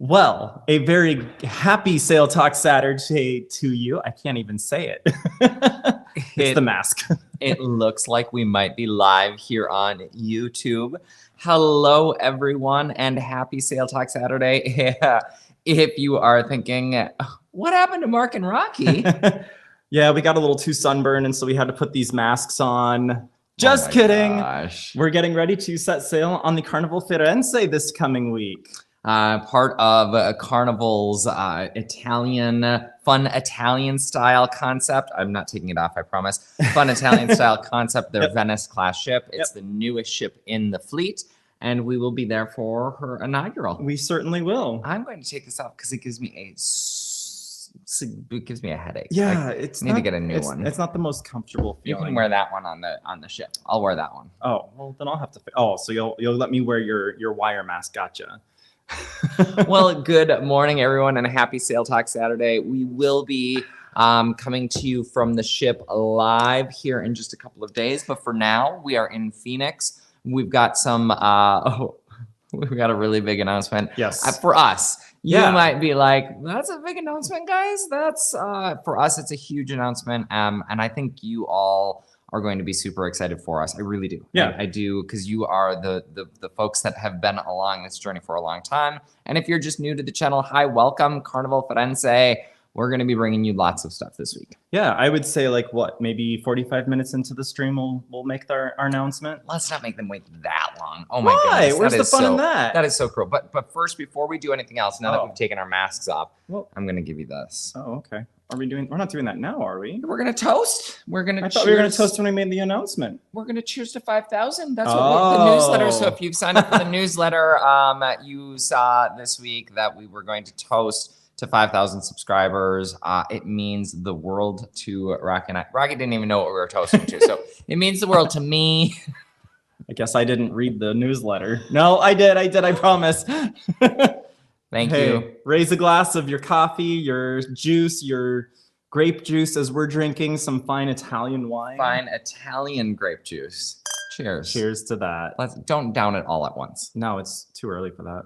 Well, a very happy Sail Talk Saturday to you. I can't even say it. It's the mask. It looks like we might be live here on YouTube. Hello, everyone, and happy Sail Talk Saturday. If you are thinking, what happened to Mark and Rocky? Yeah, we got a little too sunburned, and so we had to put these masks on. Just kidding. Gosh. We're getting ready to set sail on the Carnival Firenze this coming week. Part of Carnival's fun Italian style concept. I'm not taking it off, I promise. Fun Italian style concept, their Venice class ship. It's the newest ship in the fleet, and we will be there for her inaugural. We certainly will. I'm going to take this off because it gives me a headache. Yeah, I need to get a new one. It's not the most comfortable feeling. You can wear that one on the ship. I'll wear that one. Oh, well, then I'll have to. Oh, so you'll let me wear your wire mask? Gotcha. Well, good morning, everyone, and a happy Sail Talk Saturday. We will be coming to you from the ship live here in just a couple of days, but for now, we are in Phoenix. We've got some. We've got a really big announcement. Yes, for us. You Yeah. might be like, "That's a big announcement, guys." That's for us. It's a huge announcement, and I think you all are going to be super excited for us. I really do. Yeah, I do, because you are the folks that have been along this journey for a long time. And if you're just new to the channel, hi, welcome, Carnival Firenze. We're going to be bringing you lots of stuff this week. Yeah, I would say like what, maybe 45 minutes into the stream, we'll make our announcement. Let's not make them wait that long. Oh my Why? goodness. Where's the fun in that? That is so cruel. But first, before we do anything else, now that Oh. we've taken our masks off, Well, I'm going to give you this. oh, okay. We're not doing that now, are we? We're going to toast. We're going to I thought we were going to toast when we made the announcement. We're going to cheers to 5,000. That's what the newsletter. So if you've signed up for the newsletter, you saw this week that we were going to toast to 5,000 subscribers. It means the world to Rocky and I. Rocky didn't even know what we were toasting to. So it means the world to me. I guess I didn't read the newsletter. No, I did. I promise. Thank Hey, you. Raise a glass of your coffee, your juice, your grape juice as we're drinking some fine Italian wine. Fine Italian grape juice. Cheers. Cheers to that. Don't down it all at once. No, it's too early for that.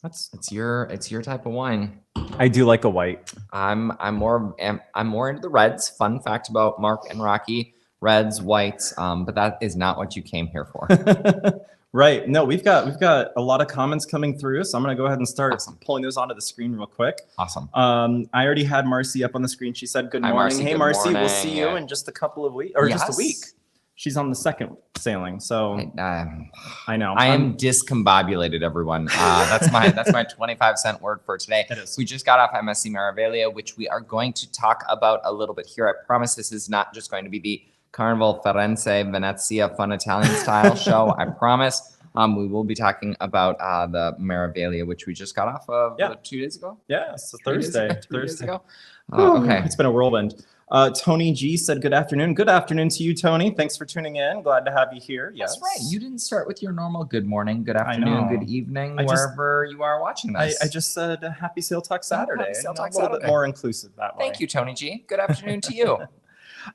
It's your type of wine. I do like a white. I'm more into the reds. Fun fact about Mark and Rocky: reds, whites. But that is not what you came here for. Right. No, we've got a lot of comments coming through, so I'm gonna go ahead and start Awesome. pulling those onto the screen real quick. Awesome. I already had Marcy up on the screen. She said, "Good Hi, morning." Marcy. Hey, Good Marcy, we'll morning. see you in just a couple of weeks, or just a week. Yes. She's on the second sailing, so I know. I am discombobulated, everyone. That's my 25-cent word for today. It is. We just got off MSC Meraviglia, which we are going to talk about a little bit here. I promise this is not just going to be the Carnival Firenze Venezia fun Italian style show. I promise. We will be talking about the Meraviglia, which we just got off of 2 days ago. Yeah, it's 3 days Thursday. ago, 3 days Thursday. ago. Whew, Okay. It's been a whirlwind. Tony G said, "Good afternoon." Good afternoon to you, Tony. Thanks for tuning in. Glad to have you here. Yes. That's right. You didn't start with your normal good morning, good afternoon, know. good evening, I just- wherever you are watching this. I just said happy Sail Talk Saturday. Happy Sail Talk A little bit Saturday. more inclusive that way. Thank you, Tony G. Good afternoon to you.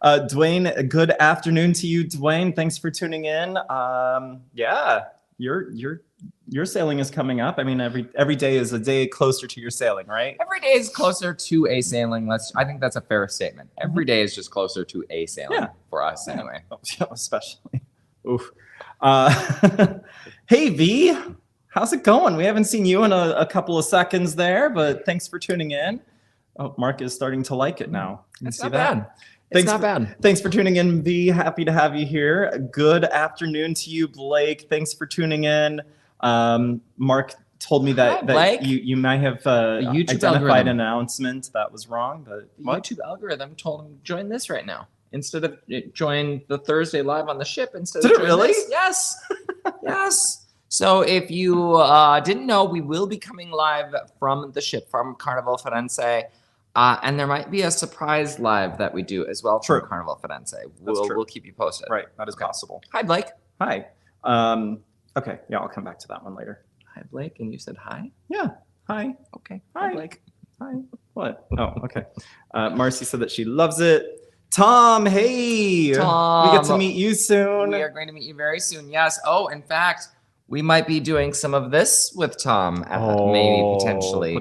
Dwayne, good afternoon to you, Dwayne. Thanks for tuning in. Yeah, your sailing is coming up. I mean, every day is a day closer to your sailing, right? Every day is closer to a sailing. I think that's a fair statement. Every day is just closer to a sailing for us, anyway. Oh, yeah, especially. Oof. Hey V, how's it going? We haven't seen you in a couple of seconds there, but thanks for tuning in. Oh, Mark is starting to like it now. You It's see not that? bad. It's not bad. Thanks for tuning in, V. Happy to have you here. Good afternoon to you, Blake. Thanks for tuning in. Mark told me that Blake. you might have YouTube identified algorithm. an announcement that was wrong, but The what? YouTube algorithm told him join this right now instead of join the Thursday live on the ship instead. Did of it join really? this. Yes, yes. So if you didn't know, we will be coming live from the ship from Carnival Firenze. And there might be a surprise live that we do as well from True. Carnival Firenze. True. We'll keep you posted. Right, that is possible. Hi, Blake. Hi. Okay, yeah, I'll come back to that one later. Hi, Blake. And you said hi? Yeah. Hi. Okay. Hi. Blake. Hi. What? Oh, okay. Marcy said that she loves it. Tom, hey. Tom, we get to meet you soon. We are going to meet you very soon. Yes. Oh, in fact, we might be doing some of this with Tom, maybe potentially.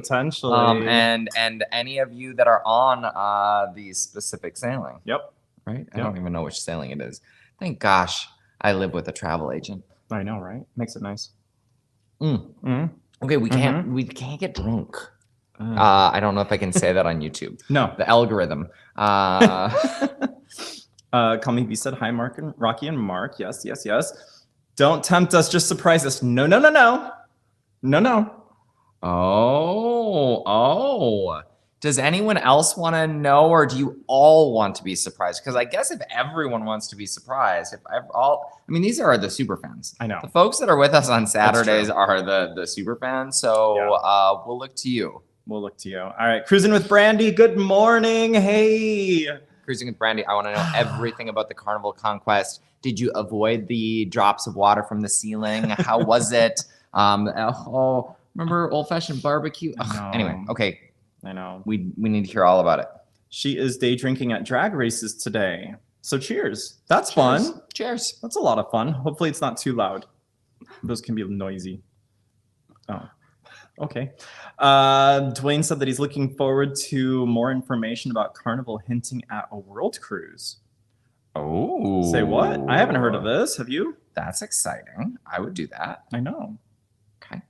And any of you that are on these specific sailing. Yep. Right. I don't even know which sailing it is. Thank gosh, I live with a travel agent. I know, right? Makes it nice. Okay, we can't get drunk. I don't know if I can say that on YouTube. No, the algorithm. Call me B said hi, Mark and Rocky and Mark. Yes. Don't tempt us, just surprise us. No. Oh. Does anyone else want to know, or do you all want to be surprised? Because I guess if everyone wants to be surprised, these are the super fans. I know. The folks that are with us on Saturdays are the super fans. So we'll look to you. We'll look to you. All right. Cruising with Brandy. Good morning. Hey. Cruising with Brandy. I want to know everything about the Carnival Conquest. Did you avoid the drops of water from the ceiling? How was it? Remember old-fashioned barbecue? Anyway, okay. I know. We need to hear all about it. She is day drinking at drag races today. So cheers. That's fun. Cheers. That's a lot of fun. Hopefully it's not too loud. Those can be noisy. Oh, okay. Dwayne said that he's looking forward to more information about Carnival, hinting at a world cruise. Oh. Say what? I haven't heard of this. Have you? That's exciting. I would do that. I know. Okay.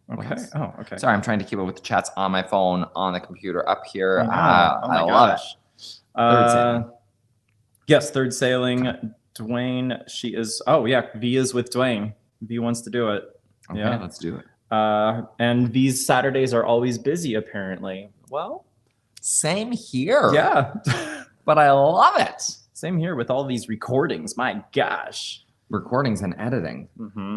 Oh, okay. Sorry, I'm trying to keep up with the chats on my phone, on the computer, up here. I love it. Third sailing. Yes, third sailing. Dwayne, she is. Oh, yeah. V is with Dwayne. V wants to do it. Okay, yeah, let's do it. And these Saturdays are always busy, apparently. Well, same here. Yeah. But I love it. Same here with all these recordings. My gosh. Recordings and editing.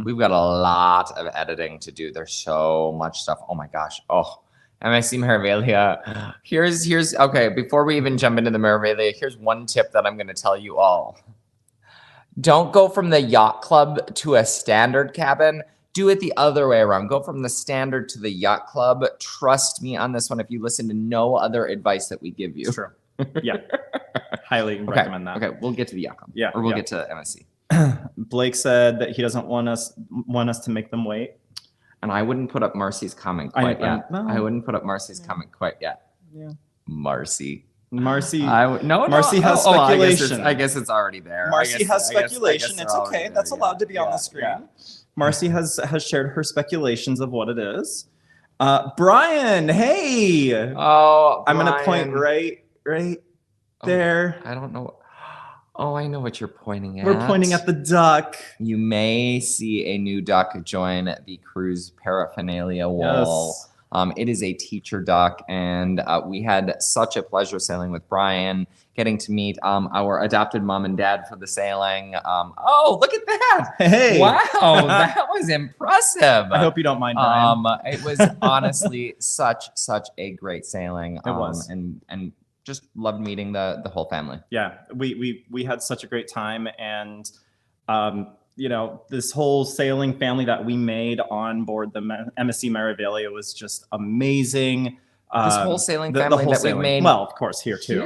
We've got a lot of editing to do. There's so much stuff. Oh my gosh. Oh, MSC Meraviglia. Here's okay. Before we even jump into the Meraviglia, here's one tip that I'm going to tell you all. Don't go from the yacht club to a standard cabin. Do it the other way around. Go from the standard to the yacht club. Trust me on this one. If you listen to no other advice that we give you. True. Yeah. Highly recommend that. Okay, we'll get to the yacht club. Yeah. Or we'll get to MSC. Blake said that he doesn't want us to make them wait. And I wouldn't put up Marcy's comment quite yet. No. I wouldn't put up Marcy's comment quite yet. Yeah. Marcy Marcy has speculation. I guess it's already there. Marcy has speculation. It's okay. That's allowed to be on the screen. Yeah. Marcy has shared her speculations of what it is. Brian, hey. Oh, I'm going to point right there. I don't know. Oh, I know what you're pointing at. We're pointing at the duck. You may see a new duck join the cruise paraphernalia wall. Yes. It is a teacher duck, and we had such a pleasure sailing with Brian, getting to meet our adopted mom and dad for the sailing. Oh, look at that. Hey. Wow, that was impressive. I hope you don't mind, Brian. It was honestly such a great sailing. It was. And just loved meeting the whole family. Yeah, we had such a great time, and this whole sailing family that we made on board the MSC Meraviglia was just amazing. This whole sailing family we made. Well, of course, here too.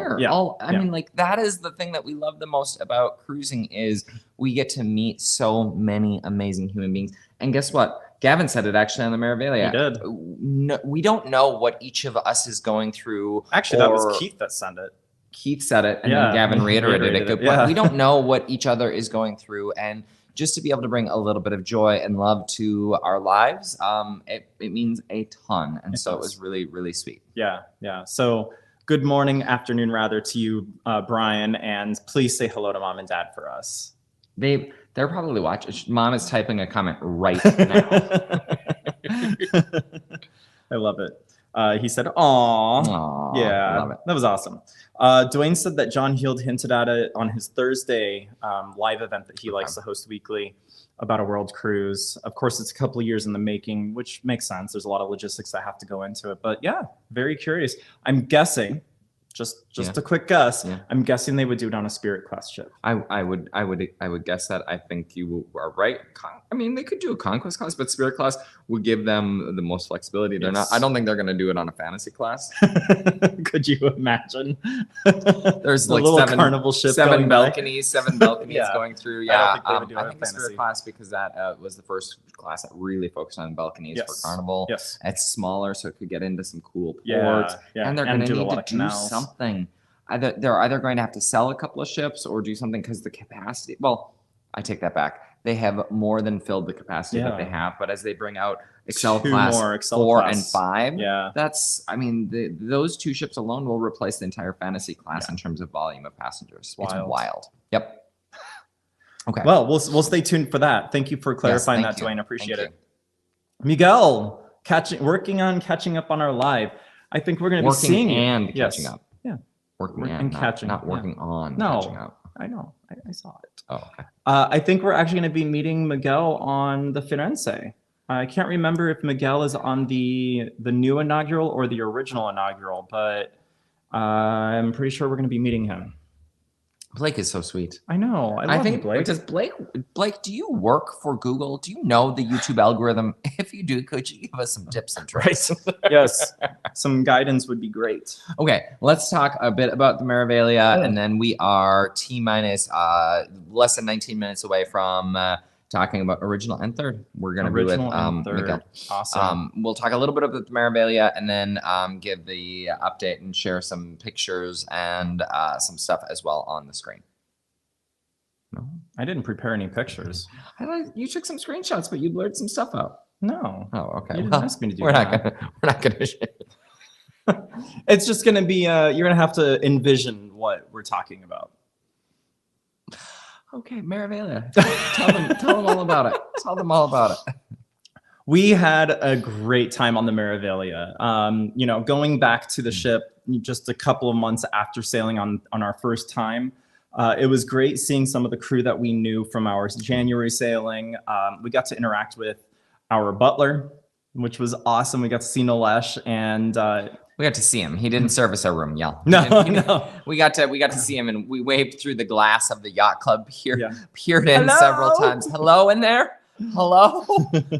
I mean, like, that is the thing that we love the most about cruising is we get to meet so many amazing human beings. And guess what? Gavin said it actually on the Meraviglia. He did. No, we don't know what each of us is going through. Actually, that was Keith that said it. Keith said it, and then Gavin reiterated it. Good point. Yeah. We don't know what each other is going through, and just to be able to bring a little bit of joy and love to our lives, it means a ton. And so it was really, really sweet. Yeah. So good morning, afternoon, rather, to you, Brian, and please say hello to mom and dad for us. They're probably watching. Mom is typing a comment right now. I love it. He said, "Aw, yeah, love it. That was awesome." Dwayne said that John Heald hinted at it on his Thursday live event that he likes to host weekly about a world cruise. Of course, it's a couple of years in the making, which makes sense. There's a lot of logistics that have to go into it. But yeah, very curious. I'm guessing Just a quick guess. Yeah. I'm guessing they would do it on a Spirit class ship. I would guess that. I think you are right. I mean, they could do a Conquest class, but Spirit class would give them the most flexibility. They're not. I don't think they're going to do it on a Fantasy class. Could you imagine? There's the like little Carnival ship seven going balconies Yeah. going through. I don't Yeah, think they would do it I on think the Spirit Fantasy. class, because that was the first class that really focused on balconies for Yes. Carnival. Yes. It's smaller, so it could get into some cool ports. Yeah. And they're going to do a need lot to of do canals. something. They're either going to have to sell a couple of ships or do something, because the capacity. Well, I take that back. They have more than filled the capacity that they have. But as they bring out Excel Two class more Excel 4 class. and 5, Yeah. that's. I mean, those 2 ships alone will replace the entire Fantasy class in terms of volume of passengers. It's wild. Yep. Okay. Well, we'll stay tuned for that. Thank you for clarifying that, thank you. Dwayne. Appreciate Thank it. Miguel, working on catching up on our live. I think we're going to be seeing Working and you. catching Yes. up. Yeah. Working And and catching, not yeah. working on No. catching up. I know. I saw it. Oh, okay. I think we're actually going to be meeting Miguel on the Firenze. I can't remember if Miguel is on the new inaugural or the original inaugural, but I'm pretty sure we're going to be meeting him. Blake is so sweet. I know. I love think Blake. Does Blake, do you work for Google? Do you know the YouTube algorithm? If you do, could you give us some tips and tricks? Yes. Some guidance would be great. Okay, let's talk a bit about the Meraviglia, and then we are T-minus less than 19 minutes away from talking about original and third. We're going to be with Miguel. Awesome. We'll talk a little bit about the Meraviglia, and then give the update and share some pictures and some stuff as well on the screen. No, I didn't prepare any pictures. You took some screenshots, but you blurred some stuff out. No. Oh, okay. You didn't ask me to do We're that. not gonna share. It's just going to be, you're going to have to envision what we're talking about. Okay, Meraviglia. Tell them all about it. Tell them all about it. We had a great time on the Meraviglia. You know, going back to the ship just a couple of months after sailing on our first time, it was great seeing some of the crew that we knew from our January sailing. We got to interact with our butler, which was awesome. We got to see Nilesh, and we got to see him. He didn't service our room. Yeah. No. We got to see him, and we waved through the glass of the yacht club. Peered in Hello? several times. Hello in there. Hello.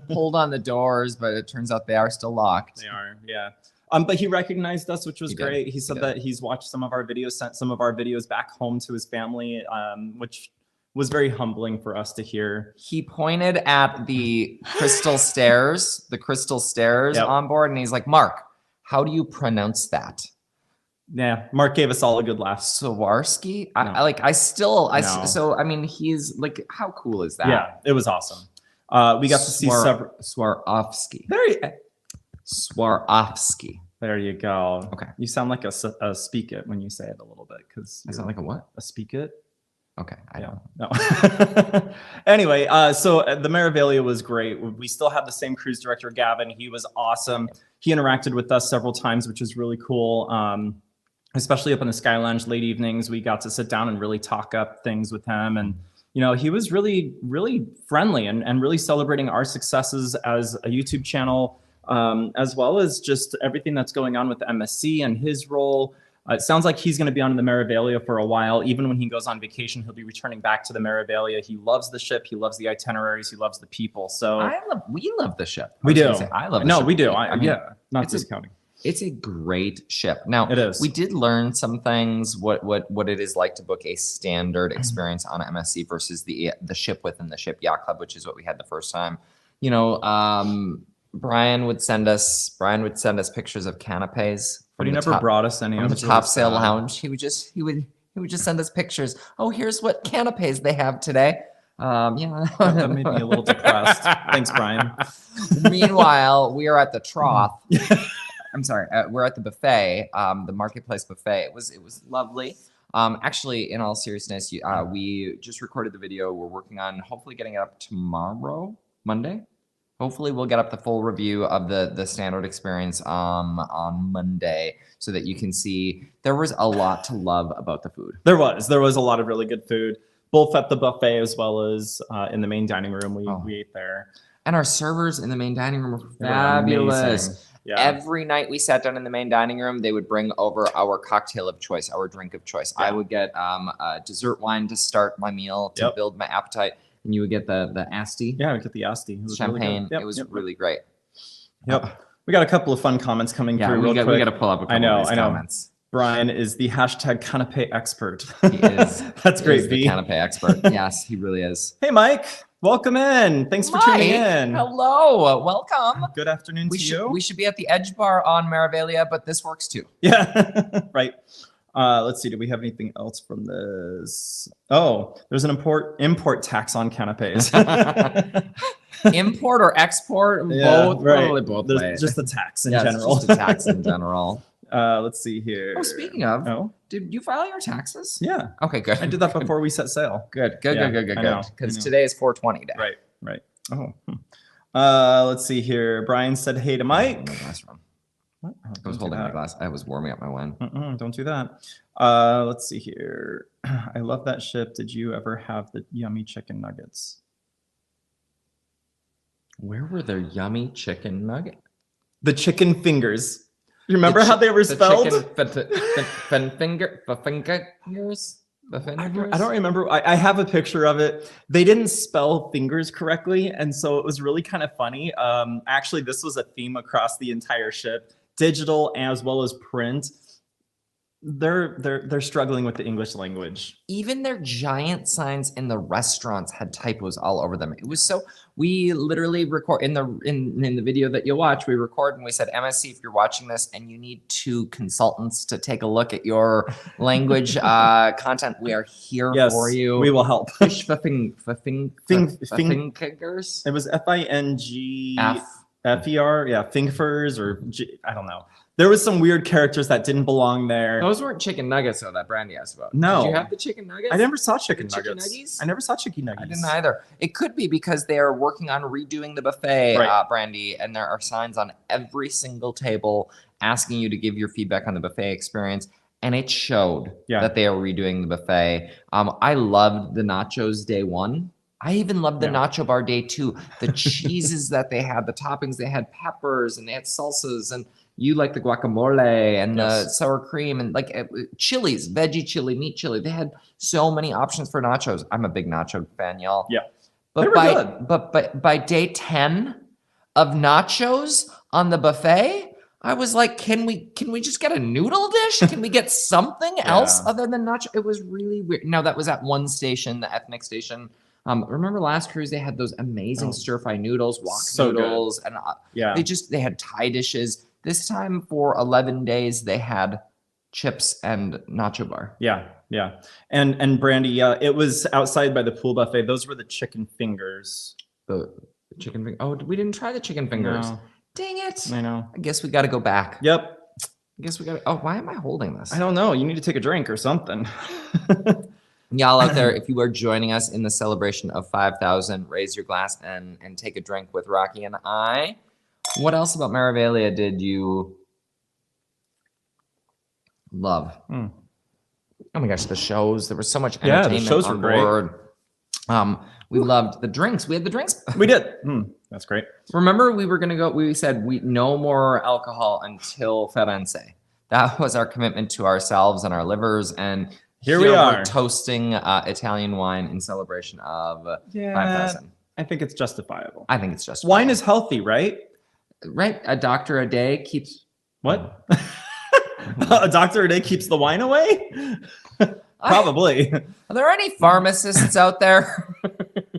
Pulled on the doors, but it turns out they are still locked. They are, yeah. But he recognized us, which was great. He said that he's watched some of our videos, sent some of our videos back home to his family, which was very humbling for us to hear. He pointed at the crystal stairs, on board, and he's like, "Mark, how do you pronounce that?" Yeah, Mark gave us all a good laugh. Swarovski? No. So I mean, he's like, how cool is that? Yeah, it was awesome. We got to see several. Swarovski. There you go. Okay. You sound like a speak it when you say it a little bit, because I sound like a what? A speak it. Okay, I don't. No. Anyway, so the Meraviglia was great. We still had the same cruise director, Gavin. He was awesome. He interacted with us several times, which was really cool. Especially up in the Sky Lounge late evenings, we got to sit down and really talk up things with him. And, you know, he was really, really friendly and really celebrating our successes as a YouTube channel, as well as just everything that's going on with the MSC and his role. It sounds like he's going to be on the Meraviglia for a while. Even when he goes on vacation, he'll be returning back to the Meraviglia. He loves the ship. He loves the itineraries. He loves the people. So we love the ship. We do. I love the no, ship. we do. I mean, yeah, not discounting. It's a great ship. Now, it is. We did learn some things, what it is like to book a standard experience on MSC versus the ship within the ship yacht club, which is what we had the first time. You know, Brian would send us pictures of canapes. But he never brought us any from the top sail lounge. He would just send us pictures. Oh, here's what canapes they have today. Yeah, that made me a little depressed. Thanks, Brian. Meanwhile, we are at the trough. I'm sorry, we're at the buffet, the marketplace buffet. It was lovely. Actually, in all seriousness, we just recorded the video. We're working on hopefully getting it up tomorrow, Monday. Hopefully, we'll get up the full review of the standard experience on Monday, so that you can see. There was a lot to love about the food. There was a lot of really good food, both at the buffet as well as in the main dining room. We ate there. And our servers in the main dining room were fabulous. Yeah. Every night we sat down in the main dining room, they would bring over our cocktail of choice, our drink of choice. I would get a dessert wine to start my meal to build my appetite, and you would get the Asti. Yeah, we get the Asti. It was champagne. Really it was really great. Yep. We got a couple of fun comments coming through. We got to pull up a couple of these comments. Brian is the hashtag canapé expert. He is. That's great, the canapé expert. Yes, he really is. Hey, Mike. Welcome in. Thanks for tuning in. Hello. Welcome. Good afternoon to you. We should be at the Edge Bar on Meraviglia, but this works too. Yeah, right. Let's see. Do we have anything else from this? Oh, there's an import tax on canapés. Import or export? Yeah, both. Right. Probably both. There's just the tax in general. Just the tax in general. Let's see here. Oh, speaking of, did you file your taxes? Yeah. Okay, good. I did that before we set sail. Good. Because today is 420 day. Right. Oh. Let's see here. Brian said hey to Mike. What? I was holding my glass. I was warming up my wine. Don't do that. Let's see here. I love that ship. Did you ever have the yummy chicken nuggets? Where were their yummy chicken nuggets? The chicken fingers. You remember how they were spelled? Fingers? I don't remember. I have a picture of it. They didn't spell fingers correctly, and so it was really kind of funny. Actually, this was a theme across the entire ship, digital as well as print. They're struggling with the English language. Even their giant signs in the restaurants had typos all over them. It was so. We literally record in the video that you'll watch. We record and we said, MSC, if you're watching this and you need 2 consultants to take a look at your language content, we are here for you. We will help. Fingers. It was FINGFER. Yeah, Fingfers or I don't know. There was some weird characters that didn't belong there. Those weren't chicken nuggets, though, that Brandy asked about. No. Did you have the chicken nuggets? I never saw chicken nuggets. I never saw chicken nuggets. I didn't either. It could be because they are working on redoing the buffet, Brandy, and there are signs on every single table asking you to give your feedback on the buffet experience. And it showed that they are redoing the buffet. I loved the nachos day 1. I even loved the nacho bar day 2. The cheeses that they had, the toppings, they had peppers and they had salsas, and you like the guacamole and the sour cream and like chilies, veggie chili, meat chili. They had so many options for nachos. I'm a big nacho fan, y'all. Yeah. But by day 10 of nachos on the buffet, I was like, can we just get a noodle dish? Can we get something else other than nacho? It was really weird. Now that was at one station, the ethnic station. Remember last cruise, they had those amazing stir-fry noodles, wok noodles, and they had Thai dishes. This time for 11 days, they had chips and nacho bar. Yeah. And Brandy, it was outside by the pool buffet. Those were the chicken fingers. The chicken finger. Oh, we didn't try the chicken fingers. No. Dang it. I know. I guess we got to go back. Yep. I guess we got to. Oh, why am I holding this? I don't know. You need to take a drink or something. Y'all out there, if you are joining us in the celebration of 5,000, raise your glass and take a drink with Rocky and I. What else about Meraviglia did you love? Oh my gosh, the shows. There was so much entertainment the shows on were board. We loved the drinks. We had the drinks. We did. That's great. Remember, we were going to go, we said no more alcohol until Firenze. That was our commitment to ourselves and our livers. And here we are. We're toasting Italian wine in celebration of 5,000. I think it's justifiable. I think it's justifiable. Wine is healthy, right? Right. A doctor a day keeps... What? A doctor a day keeps the wine away? Probably. Are there any pharmacists out there?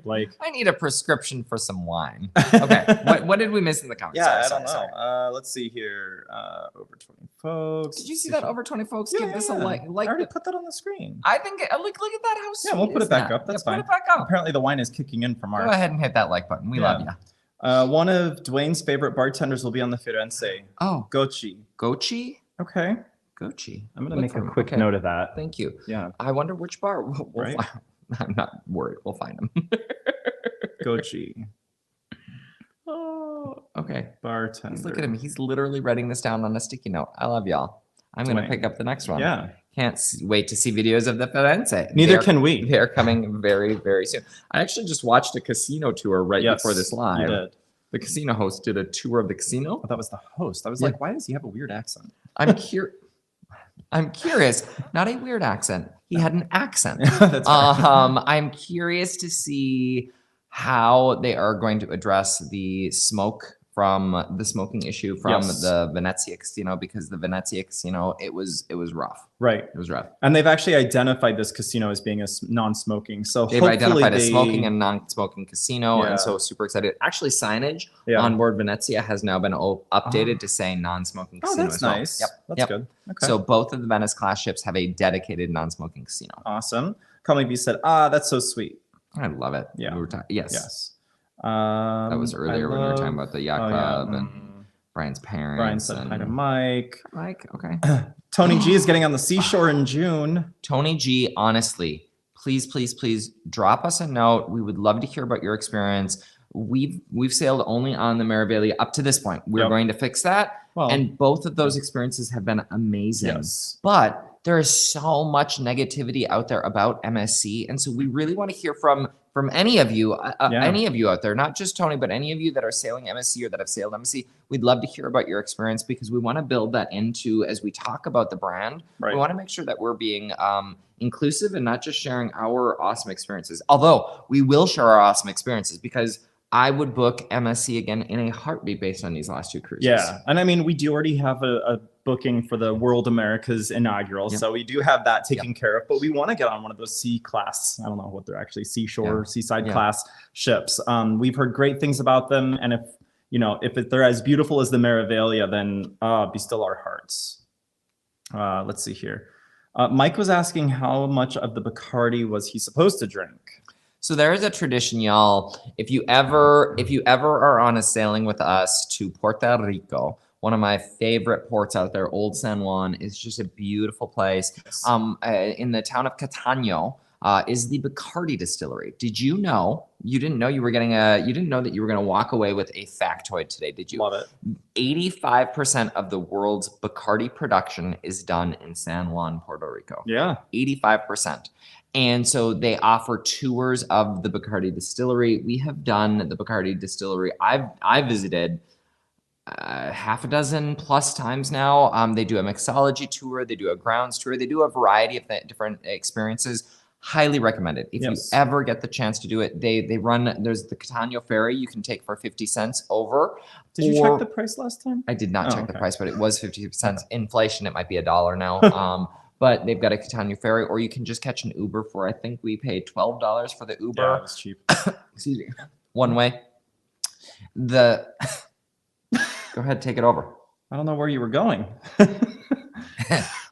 Like, I need a prescription for some wine. Okay. What did we miss in the comments? I don't know. Let's see here. Over 20 folks. Did you see that over 20 folks? Give this a like. I already put that on the screen. I think, look at that. How sweet. Yeah, we'll put it back up. That's fine. Put it back up. Apparently the wine is kicking in from our... Go ahead and hit that like button. We love you. One of Dwayne's favorite bartenders will be on the Firenze. Oh. Gochi. Okay. Gochi. I'm going to make a quick note of that. Thank you. Yeah. I wonder which bar. Right? I'm not worried. We'll find him. Gochi. Oh, okay. Bartender. Look at him. He's literally writing this down on a sticky note. I love y'all. I'm going to pick up the next one. Yeah. Can't wait to see videos of the Firenze. Neither can we. They're coming very, very soon. I actually just watched a casino tour right before this live. You did. The casino host did a tour of the casino. Oh, that was the host. I was like, why does he have a weird accent? I'm curious. Not a weird accent. He had an accent. That's right. I'm curious to see how they are going to address the smoking issue from the Venezia casino, because the Venezia casino, it was rough. Right. It was rough. And they've actually identified this casino as being a non-smoking. So they've identified a smoking and non-smoking casino, and so super excited. Actually, signage on board Venezia has now been updated to say non-smoking casino. Oh, that's nice. Yep. That's good. Okay. So both of the Venice class ships have a dedicated non-smoking casino. Awesome. Call Me B said, that's so sweet. I love it. Yeah. We were yes. That was earlier when we were talking about the yacht club and Brian's parents. Brian said hi to Mike. Mike, okay. Tony G is getting on the seashore in June. Tony G, honestly, please drop us a note. We would love to hear about your experience. We've sailed only on the Meraviglia up to this point. We're going to fix that. Well, and both of those experiences have been amazing. Yes. But there is so much negativity out there about MSC. And so we really want to hear from any of you out there, not just Tony, but any of you that are sailing MSC or that have sailed MSC. We'd love to hear about your experience, because we want to build that into, as we talk about the brand, we want to make sure that we're being inclusive and not just sharing our awesome experiences. Although we will share our awesome experiences, because I would book MSC again in a heartbeat based on these last two cruises. Yeah. And I mean, we do already have a booking for the World America's inaugural. So we do have that taken care of, but we want to get on one of those C-class, I don't know what they're actually, seaside class ships. We've heard great things about them. And if they're as beautiful as the Meraviglia, then be still our hearts. Let's see here. Mike was asking how much of the Bacardi was he supposed to drink? So there is a tradition, y'all. If you ever are on a sailing with us to Puerto Rico, one of my favorite ports out there, Old San Juan, is just a beautiful place. Yes. In the town of Catania is the Bacardi distillery. Did you know? You didn't know you were getting you didn't know that you were going to walk away with a factoid today, did you? Love it. 85% of the world's Bacardi production is done in San Juan, Puerto Rico. Yeah. 85%. And so they offer tours of the Bacardi distillery. We have done the Bacardi distillery. I visited half a dozen plus times now. They do a mixology tour. They do a grounds tour. They do a variety of different experiences. Highly recommended. If you ever get the chance to do it, they run, there's the Catania ferry you can take for 50 cents over. Did you check the price last time? I did not check the price, but it was 50 cents. Inflation, it might be $1 now. But they've got a Catania ferry, or you can just catch an Uber for, I think we paid $12 for the Uber. Yeah, it was cheap. Excuse me. One way. Go ahead, take it over. I don't know where you were going.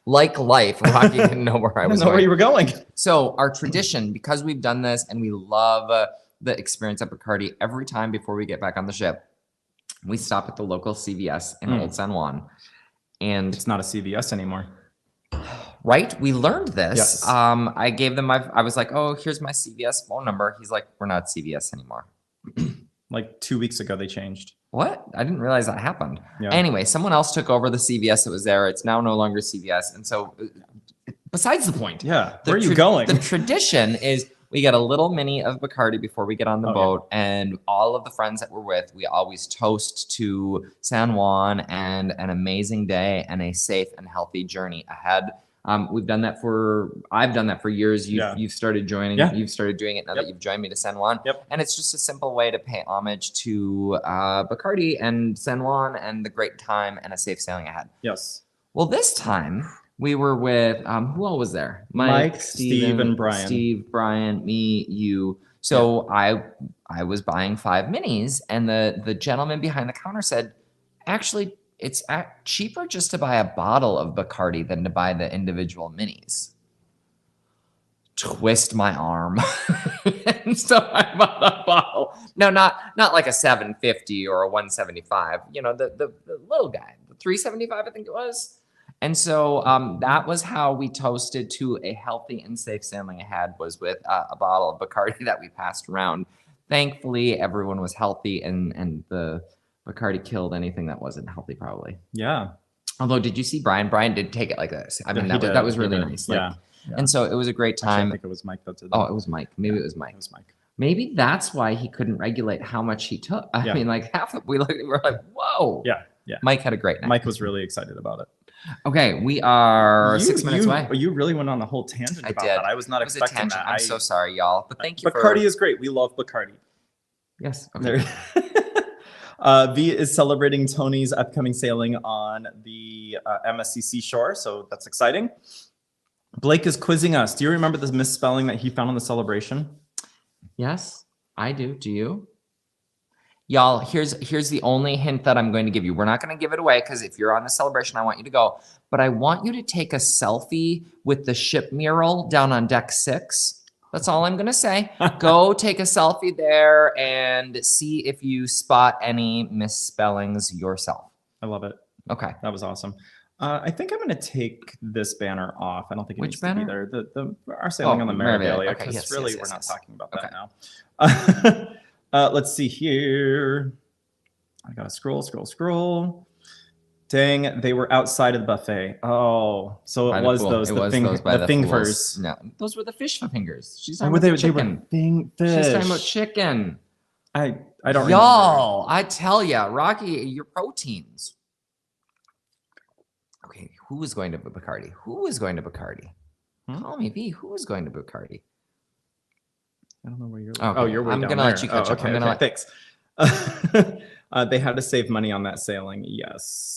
Like life, Rocky didn't know where I was going. Where you were going. So our tradition, because we've done this and we love the experience at Bacardi, every time before we get back on the ship, we stop at the local CVS in Old San Juan. And it's not a CVS anymore. Right? We learned this. Yes. I gave them I was like, oh, here's my CVS phone number. He's like, we're not CVS anymore. Like 2 weeks ago, they changed. What? I didn't realize that happened. Yeah. Anyway, someone else took over the CVS that was there. It's now no longer CVS. And so besides the point. Yeah. Where are you going? The tradition is we get a little mini of Bacardi before we get on the boat. Yeah. And all of the friends that we're with, we always toast to San Juan and an amazing day and a safe and healthy journey ahead. I've done that for years. You've started joining. Yeah. You've started doing it now that you've joined me to San Juan. Yep. And it's just a simple way to pay homage to Bacardi and San Juan and the great time and a safe sailing ahead. Yes. Well, this time we were with who all was there? Mike, Steve, and Brian. Steve, Brian, me, you. So I was buying 5 minis, and the gentleman behind the counter said, actually, it's cheaper just to buy a bottle of Bacardi than to buy the individual minis. Twist my arm. And so I bought a bottle. No, not like a 750 or a 175. You know, the little guy, the 375, I think it was. And so that was how we toasted to a healthy and safe sailing ahead, was with a bottle of Bacardi that we passed around. Thankfully, everyone was healthy, and the Bacardi killed anything that wasn't healthy, probably. Yeah. Although, did you see Brian? Brian did take it like this. I mean, that was really nice. Like, yeah. And so it was a great time. Actually, I think it was Mike that did that. Oh, it was Mike. Maybe it was Mike. It was Mike. Maybe that's why he couldn't regulate how much he took. I mean, like half of we were like, whoa. Yeah. Yeah. Mike had a great night. Mike was really excited about it. Okay, we are 6 minutes away. You really went on a whole tangent about that. I was not expecting that. I'm so sorry, y'all. But thank you. Bacardi is great. We love Bacardi. Yes. Okay. V is celebrating Tony's upcoming sailing on the MSC Seashore, so that's exciting. Blake is quizzing us. Do you remember the misspelling that he found on the celebration? Yes, I do. Do you? Y'all, here's the only hint that I'm going to give you. We're not going to give it away because if you're on the celebration, I want you to go. But I want you to take a selfie with the ship mural down on deck 6. That's all I'm going to say. Go take a selfie there and see if you spot any misspellings yourself. I love it. Okay. That was awesome. I think I'm going to take this banner off. I don't think it needs to be there. Our sailing on the Meraviglia, because we're not talking about that now. Let's see here. I got to scroll. Dang, they were outside of the buffet. Oh, so it was those, the fingers. No, those were the fish fingers. She's talking about chicken. She's talking about chicken. I don't remember. Y'all, I tell ya, Rocky, your proteins. Okay, who is going to Bacardi? Who is going to Bacardi? Call me V. Who is going to Bacardi? I don't know where you're. Okay. Oh, you're way down there. I'm gonna let you catch up. Okay, thanks. They had to save money on that sailing. Yes.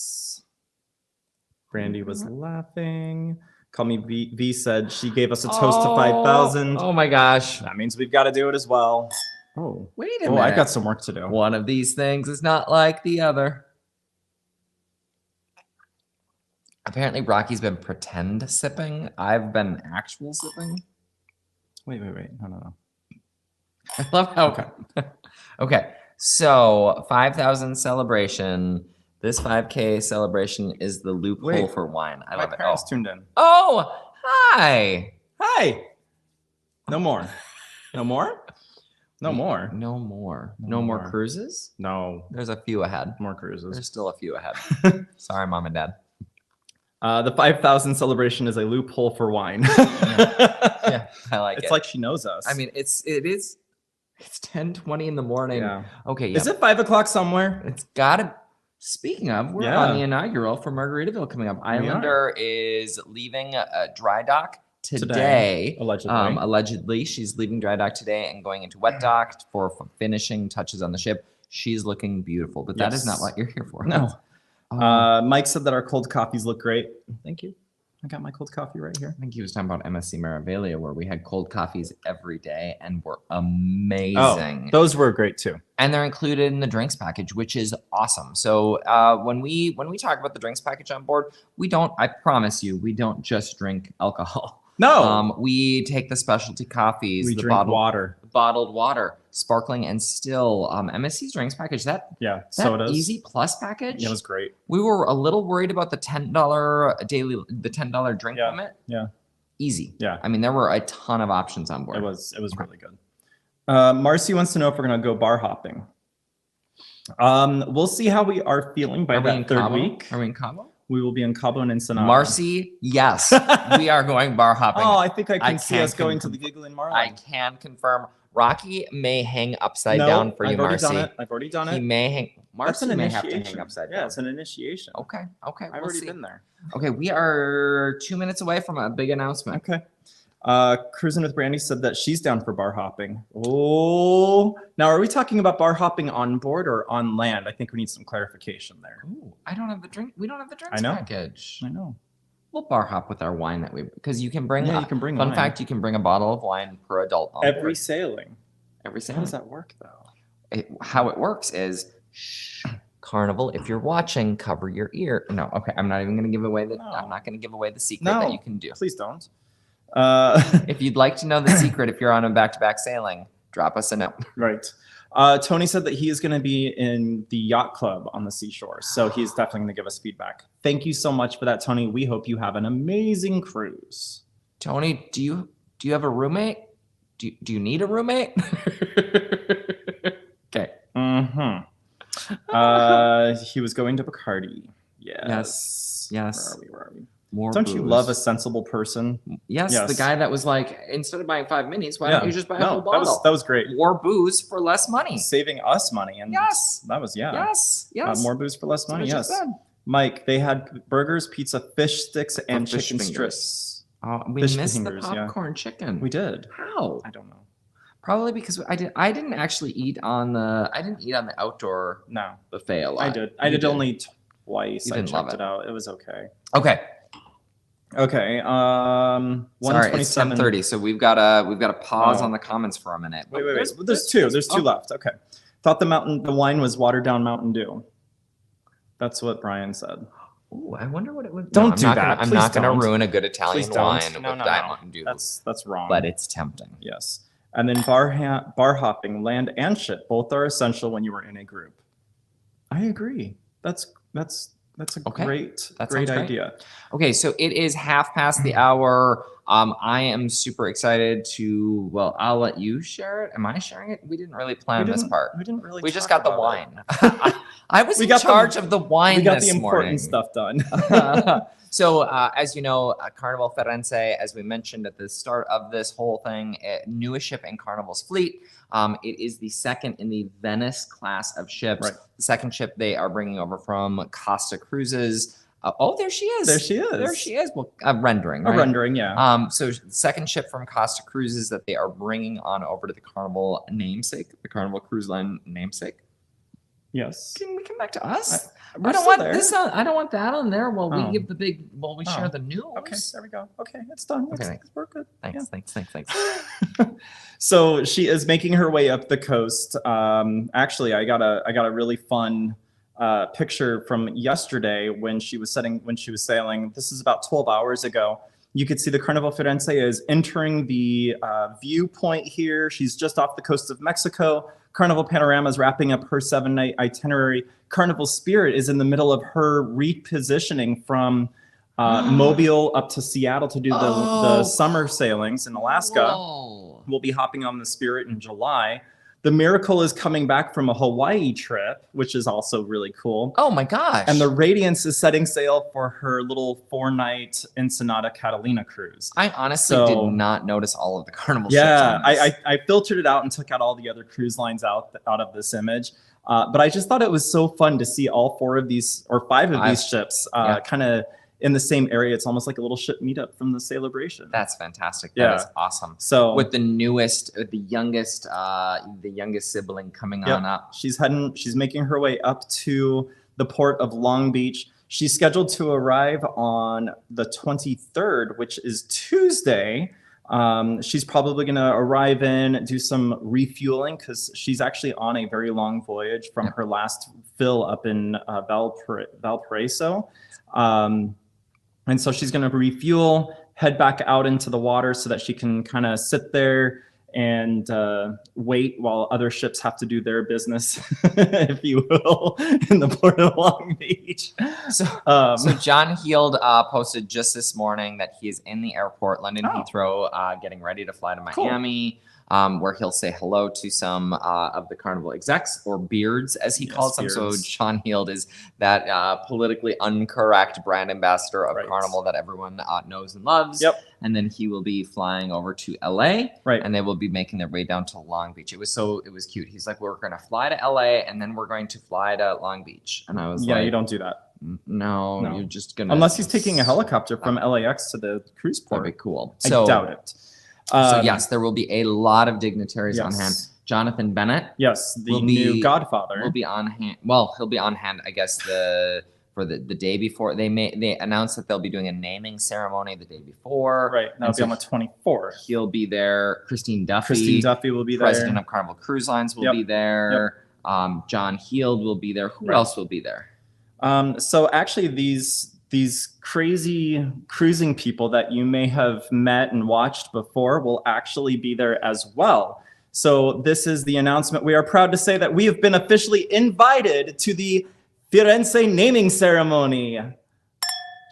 Brandy was laughing. Call me V. V said she gave us a toast to 5,000. Oh my gosh. That means we've got to do it as well. Oh, wait a minute. I've got some work to do. One of these things is not like the other. Apparently, Rocky's been pretend sipping. I've been actual sipping. Wait. No. I love how. Okay. So 5,000 celebration. This 5K celebration is the loophole for wine. I love it. My parents tuned in. Oh, hi. No more. No more cruises? No. There's a few ahead. More cruises. There's still a few ahead. Sorry, Mom and Dad. The 5,000 celebration is a loophole for wine. Yeah, I like it. It's like she knows us. I mean, it's 10:20 in the morning. Yeah. Okay. Is it 5 o'clock somewhere? It's gotta. Speaking of, we're on the inaugural for Margaritaville coming up. Islander is leaving dry dock today. Allegedly, she's leaving dry dock today and going into wet dock for finishing touches on the ship. She's looking beautiful, but that is not what you're here for. No. Mike said that our cold coffees look great. Thank you. I got my cold coffee right here. I think he was talking about MSC Meraviglia, where we had cold coffees every day and were amazing. Oh, those were great too. And they're included in the drinks package, which is awesome. So when we talk about the drinks package on board, I promise you, we don't just drink alcohol. No. We take the specialty coffees, we drink bottled water, sparkling and still. MSC's drinks package, sodas. Easy Plus package. It was great. We were a little worried about the $10 $10 drink limit. Yeah. Easy. Yeah. I mean, there were a ton of options on board. It was really good. Marcy wants to know if we're gonna go bar hopping. We'll see how we are feeling by that third week. Are we in Cabo? We will be in Cabo and Ensenada. Marcy, yes, we are going bar hopping. Oh, I think I can see us going to the Giggling Marlin. I can confirm. Rocky may hang upside down for you, Marcy. I've already done it. He may hang. Marcy may have to hang upside down. Yeah, it's an initiation. Okay. I've already been there. Okay, we are 2 minutes away from a big announcement. Okay. Cruising with Brandy said that she's down for bar hopping. Oh, now are we talking about bar hopping on board or on land? I think we need some clarification there. Ooh, I don't have the drink. We don't have the drinks package. I know. We'll bar hop with our wine because you can bring. Yeah, you can bring. Fun fact: you can bring a bottle of wine per adult on every board. sailing. Every sailing. How does that work though? How it works is, Carnival, if you're watching, cover your ear. No, okay, I'm not even going to give away the. No. I'm not going to give away the secret that you can do. Please don't. If you'd like to know the secret, if you're on a back-to-back sailing, drop us a note. Right. Tony said that he is going to be in the yacht club on the seashore, so he's definitely going to give us feedback. Thank you so much for that, Tony. We hope you have an amazing cruise. Tony, do you have a roommate? Do you need a roommate? Okay. He was going to Bacardi. Yes. Yes. Where are we? More Don't booze. you love a sensible person? Yes, the guy that was like, instead of buying 5 minis, why don't you just buy a whole bottle? That was great. More booze for less money. Saving us money. And yes. That was, Yes. more booze for less money. Yes. Mike, they had burgers, pizza, fish sticks, and chicken fingers. strips. Oh, we missed the popcorn chicken. We did. How? I don't know. Probably because I didn't actually eat on the outdoor buffet a lot. I did. I did only twice. You didn't I love checked it out. It was okay. Okay. Okay. Sorry, it's 10:30, so we've got to pause on the comments for a minute. Wait. There's two. There's two left. Okay. Thought the wine was watered down Mountain Dew. That's what Brian said. Ooh, I wonder what it would. Don't do that. I'm not going to ruin a good Italian wine with Diet Mountain Dew. That's wrong. But it's tempting. Yes. And then bar hopping, land and ship, both are essential when you are in a group. I agree. That's a great idea. Okay, so it is 1/2 hour. I am super excited to. Well, I'll let you share it. Am I sharing it? We didn't really plan this part. We didn't really. We just got the wine. I was in charge of the wine. We got this the important morning. stuff done. So, as you know, Carnival Firenze, as we mentioned at the start of this whole thing, newest ship in Carnival's fleet. It is the second in the Venice class of ships. Right. The second ship they are bringing over from Costa Cruises. There she is. There she is. There she is. Well, rendering. Right? A rendering, yeah. So the second ship from Costa Cruises that they are bringing on over to the Carnival namesake, the Carnival Cruise Line namesake. Yes. Can we come back to us? I don't want this on. I don't want that on there. While we give the big. While we share the news. Okay, there we go. Okay, it's done. Okay, we're good. Thanks. So she is making her way up the coast. Actually, I got a really fun picture from yesterday when she was sailing. This is about 12 hours ago. You could see the Carnival Firenze is entering the viewpoint here. She's just off the coast of Mexico. Carnival Panorama is wrapping up her 7-night itinerary. Carnival Spirit is in the middle of her repositioning from Mobile up to Seattle to do the summer sailings in Alaska. Whoa. We'll be hopping on the Spirit in July. The Miracle is coming back from a Hawaii trip, which is also really cool. Oh my gosh. And the Radiance is setting sail for her little 4-night Ensenada Catalina cruise. I honestly did not notice all of the Carnival ships. Yeah, I filtered it out and took out all the other cruise lines out of this image. But I just thought it was so fun to see all 4 of these or 5 of these ships kind of in the same area. It's almost like a little ship meetup from the Celebration. That's fantastic. That is awesome. So with the youngest sibling coming on up. She's making her way up to the port of Long Beach. She's scheduled to arrive on the 23rd, which is Tuesday. She's probably going to arrive in, do some refueling because she's actually on a very long voyage from her last fill up in Valparaiso. And so she's going to refuel, head back out into the water so that she can kind of sit there and wait while other ships have to do their business, if you will, in the port of Long Beach. So John Heald posted just this morning that he is in the airport, London Heathrow, getting ready to fly to Miami. Where he'll say hello to some of the Carnival execs, or beards, as he calls them. So John Heald is that politically incorrect brand ambassador of Carnival that everyone knows and loves. Yep. And then he will be flying over to LA, and they will be making their way down to Long Beach. It was cute. He's like, we're going to fly to LA, and then we're going to fly to Long Beach. And I was like, you don't do that. No, you're just going to. Unless he's taking a helicopter from LAX to the cruise port. That'd be cool. I doubt it. So yes, there will be a lot of dignitaries on hand. Jonathan Bennett, the new Godfather, will be on hand. Well, he'll be on hand, I guess, for the day before. They announced that they'll be doing a naming ceremony the day before. Right, that'll be on the 24th. He'll be there. Christine Duffy will be there. President of Carnival Cruise Lines will be there. John Heald will be there. Who else will be there? So actually, these crazy cruising people that you may have met and watched before will actually be there as well. So this is the announcement. We are proud to say that we have been officially invited to the Firenze naming ceremony.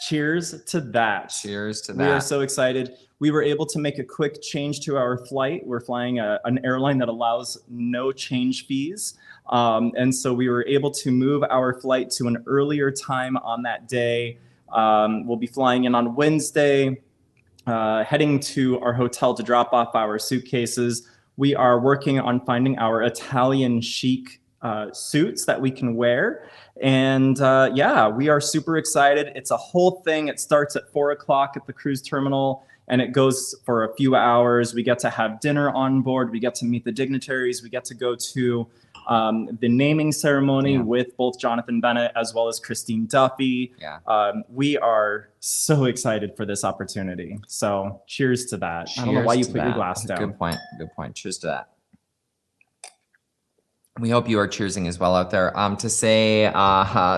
Cheers to that. Cheers to that. We are so excited. We were able to make a quick change to our flight. We're flying an airline that allows no change fees. And so we were able to move our flight to an earlier time on that day. We'll be flying in on Wednesday, heading to our hotel to drop off our suitcases. We are working on finding our Italian chic suits that we can wear. And yeah, we are super excited. It's a whole thing. It starts at 4 o'clock at the cruise terminal and it goes for a few hours. We get to have dinner on board. We get to meet the dignitaries. We get to go to the naming ceremony with both Jonathan Bennett as well as Christine Duffy. We are so excited for this opportunity. So cheers to that. I don't know why you put your glass down. Good point. Good point. Cheers to that. We hope you are cheersing as well out there. To say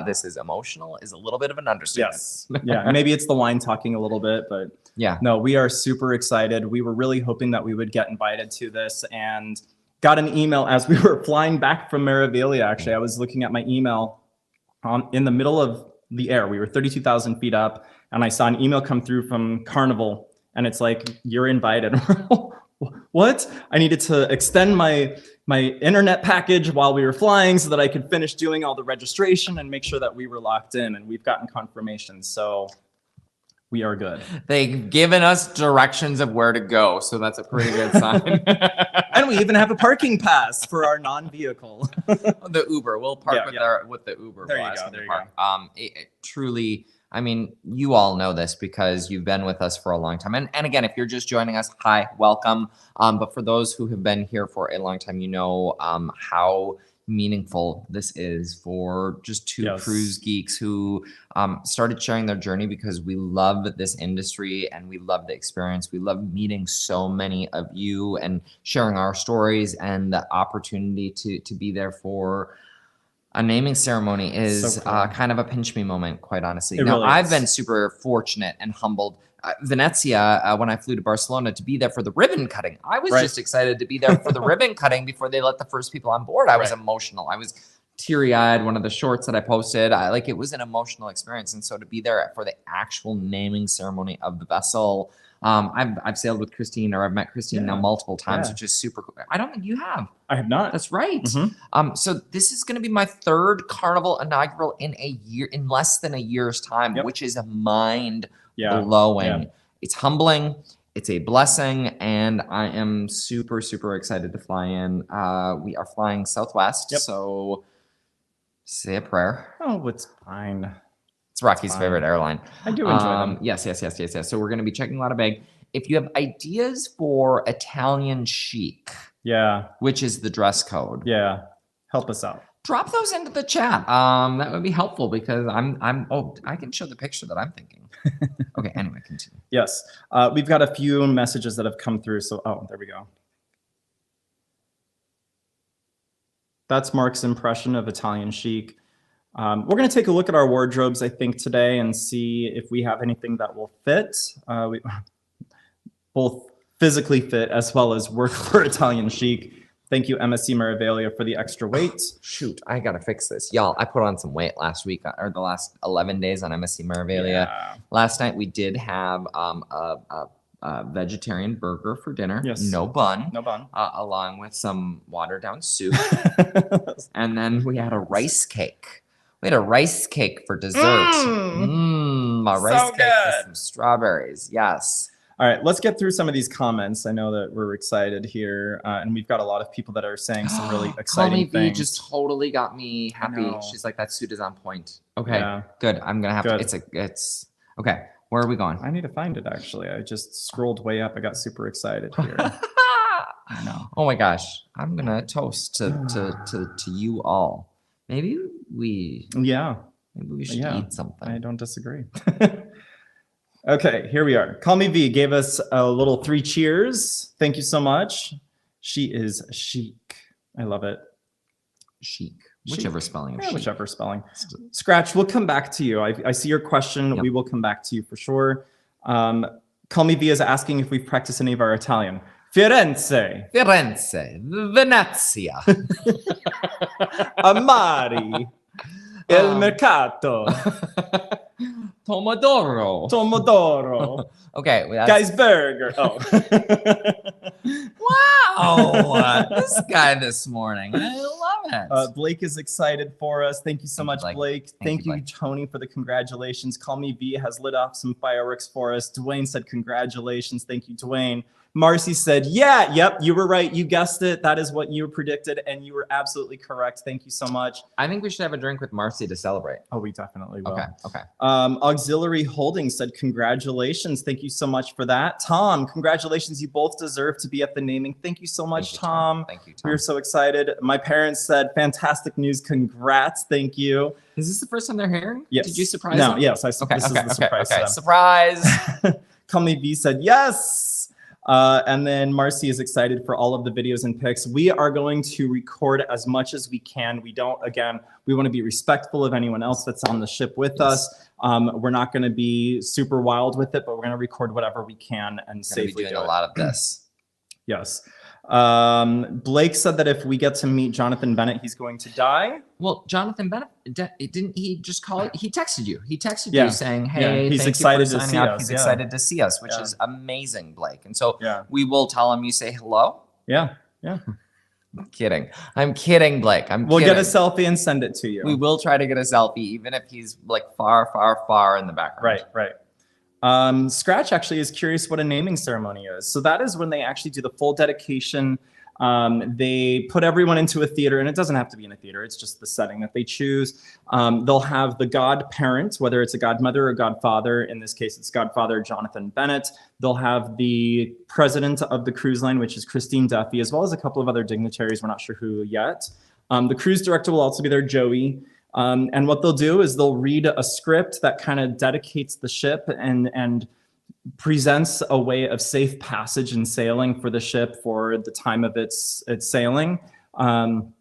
this is emotional is a little bit of an understatement. Yes. Yeah. Maybe it's the wine talking a little bit, but yeah. No, we are super excited. We were really hoping that we would get invited to this and got an email as we were flying back from Meraviglia. Actually, I was looking at my email in the middle of the air. We were 32,000 feet up and I saw an email come through from Carnival and it's like, you're invited. What? I needed to extend my internet package while we were flying so that I could finish doing all the registration and make sure that we were locked in, and we've gotten confirmation. So we are good. They've given us directions of where to go. So that's a pretty good sign. And we even have a parking pass for our non-vehicle. The Uber. We'll park with the Uber. There you go. There you go. It truly, I mean, you all know this because you've been with us for a long time. And again, if you're just joining us, hi, welcome. But for those who have been here for a long time, you know how meaningful this is for just two cruise geeks who started sharing their journey because we love this industry and we love the experience. We love meeting so many of you and sharing our stories, and the opportunity to be there for a naming ceremony is kind of a pinch me moment, quite honestly. Now, really I've been super fortunate and humbled. Venezia, when I flew to Barcelona to be there for the ribbon cutting, I was just excited to be there for the ribbon cutting before they let the first people on board. I was emotional. I was teary-eyed. One of the shorts that I posted, it was an emotional experience. And so to be there for the actual naming ceremony of the vessel, I've sailed with Christine, or I've met Christine now multiple times, which is super cool. I don't think you have. I have not. That's right. So this is going to be my third Carnival inaugural in less than a year's time, which is mind blowing. It's humbling. It's a blessing, and I am super, super excited to fly in. We are flying Southwest, so say a prayer. Oh, it's fine. It's Rocky's favorite airline. I do enjoy them. Yes. So we're going to be checking a lot of bag. If you have ideas for Italian chic, which is the dress code, help us out. Drop those into the chat. That would be helpful because I can show the picture that I'm thinking. Okay, anyway, continue. Yes, we've got a few messages that have come through. So, there we go. That's Mark's impression of Italian chic. We're going to take a look at our wardrobes, I think, today and see if we have anything that will fit. We both physically fit as well as work for Italian chic. Thank you, MSC Meraviglia, for the extra weight. Shoot, I got to fix this. Y'all, I put on some weight last week, or the last 11 days on MSC Meraviglia. Last night, we did have a vegetarian burger for dinner. No bun. Along with some watered-down soup. And then we had a rice cake. We had a rice cake for dessert. A rice cake with some strawberries. Yes. All right, let's get through some of these comments. I know that we're excited here, and we've got a lot of people that are saying some really exciting things. Just totally got me happy. She's like, that suit is on point. Okay, good. I'm gonna have to. It's okay. Where are we going? I need to find it. Actually, I just scrolled way up. I got super excited here. I know. Oh my gosh, I'm gonna toast to you all. Maybe we should eat something. I don't disagree. Okay, here we are. Call Me V gave us a little 3 cheers. Thank you so much. She is chic. I love it. Chic. Whichever spelling. Whichever spelling. Scratch, we'll come back to you. I see your question. We will come back to you for sure. Call Me V is asking if we've practiced any of our Italian. Firenze. Venezia. Amari. El mercato. Pomodoro. Okay. Guys burger. Wow. This guy this morning. I love comments. Blake is excited for us. Thank you so much, Blake. Thank you, Blake. Tony, for the congratulations. Call Me V has lit off some fireworks for us. Dwayne said congratulations. Thank you, Dwayne. Marcy said, yeah, yep, you were right. You guessed it. That is what you predicted, and you were absolutely correct. Thank you so much. I think we should have a drink with Marcy to celebrate. Oh, we definitely will. Okay. Auxiliary Holdings said, congratulations. Thank you so much for that. Tom, congratulations. You both deserve to be at the naming. Thank you so much, Tom. Thank you, Tom. We're so excited. My parents said, fantastic news. Congrats. Thank you. Is this the first time they're hearing? Yes. Did you surprise them? Yes. This is the surprise. Okay. Surprise. Call Me V said, yes. And then Marcy is excited for all of the videos and pics. We are going to record as much as we can. We want to be respectful of anyone else that's on the ship with us. We're not going to be super wild with it, but we're going to record whatever we can and safely do a lot of this. Yes. Blake said that if we get to meet Jonathan Bennett, he's going to die. Well, Jonathan Bennett, didn't he just call it? He texted you. He texted you saying, hey, he's thank excited you for to signing see up. us. He's excited to see us, which is amazing, Blake. And so we will tell him you say hello. Yeah. I'm kidding, Blake. We'll get a selfie and send it to you. We will try to get a selfie, even if he's like far, far, far in the background. Right. Scratch actually is curious what a naming ceremony is. So that is when they actually do the full dedication. They put everyone into a theater, and it doesn't have to be in a theater. It's just the setting that they choose. They'll have the godparent, whether it's a godmother or godfather. In this case, it's godfather Jonathan Bennett. They'll have the president of the cruise line, which is Christine Duffy, as well as a couple of other dignitaries. We're not sure who yet. The cruise director will also be there, Joey. And what they'll do is they'll read a script that kind of dedicates the ship and presents a way of safe passage and sailing for the ship for the time of its sailing. And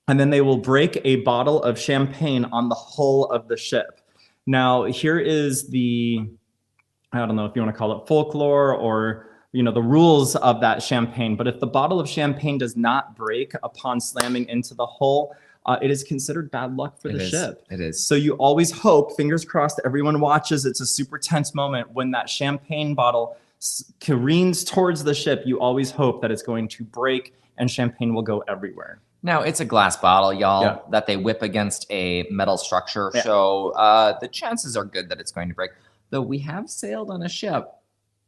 then they will break a bottle of champagne on the hull of the ship. Now, here is I don't know if you want to call it folklore or the rules of that champagne. But if the bottle of champagne does not break upon slamming into the hull, it is considered bad luck for the ship. It is. So you always hope, fingers crossed, everyone watches. It's a super tense moment when that champagne bottle careens towards the ship. You always hope that it's going to break and champagne will go everywhere. Now, it's a glass bottle, y'all, that they whip against a metal structure. Yeah. So the chances are good that it's going to break. Though we have sailed on a ship,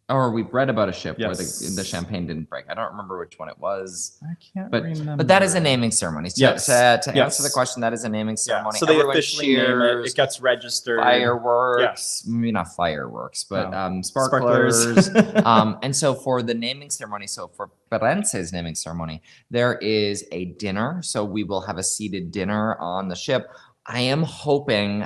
or we've read about a ship where the champagne didn't break. I don't remember which one it was. I can't remember. But that is a naming ceremony. To answer the question, that is a naming ceremony. So they officially name it. It gets registered. Fireworks. Maybe not fireworks, but sparklers. And so for the naming ceremony, so for Firenze's naming ceremony, there is a dinner. So we will have a seated dinner on the ship. I am hoping,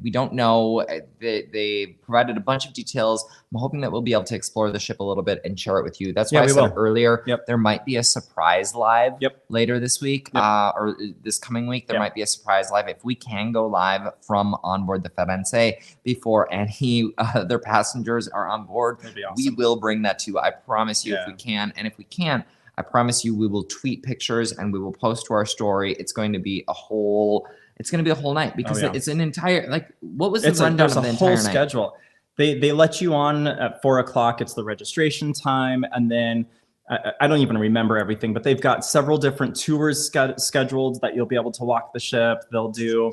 we don't know, they provided a bunch of details. I'm hoping that we'll be able to explore the ship a little bit and share it with you. That's why I said earlier, there might be a surprise live later this week or this coming week. There might be a surprise live. If we can go live from onboard the Firenze before any other passengers are on board, we will bring that to you. I promise you if we can. And if we can't, I promise you we will tweet pictures and we will post to our story. It's going to be a whole night because it's an entire, what was the rundown of the entire night? Schedule. They let you on at 4 o'clock. It's the registration time. And then I don't even remember everything, but they've got several different tours scheduled that you'll be able to walk the ship. They'll do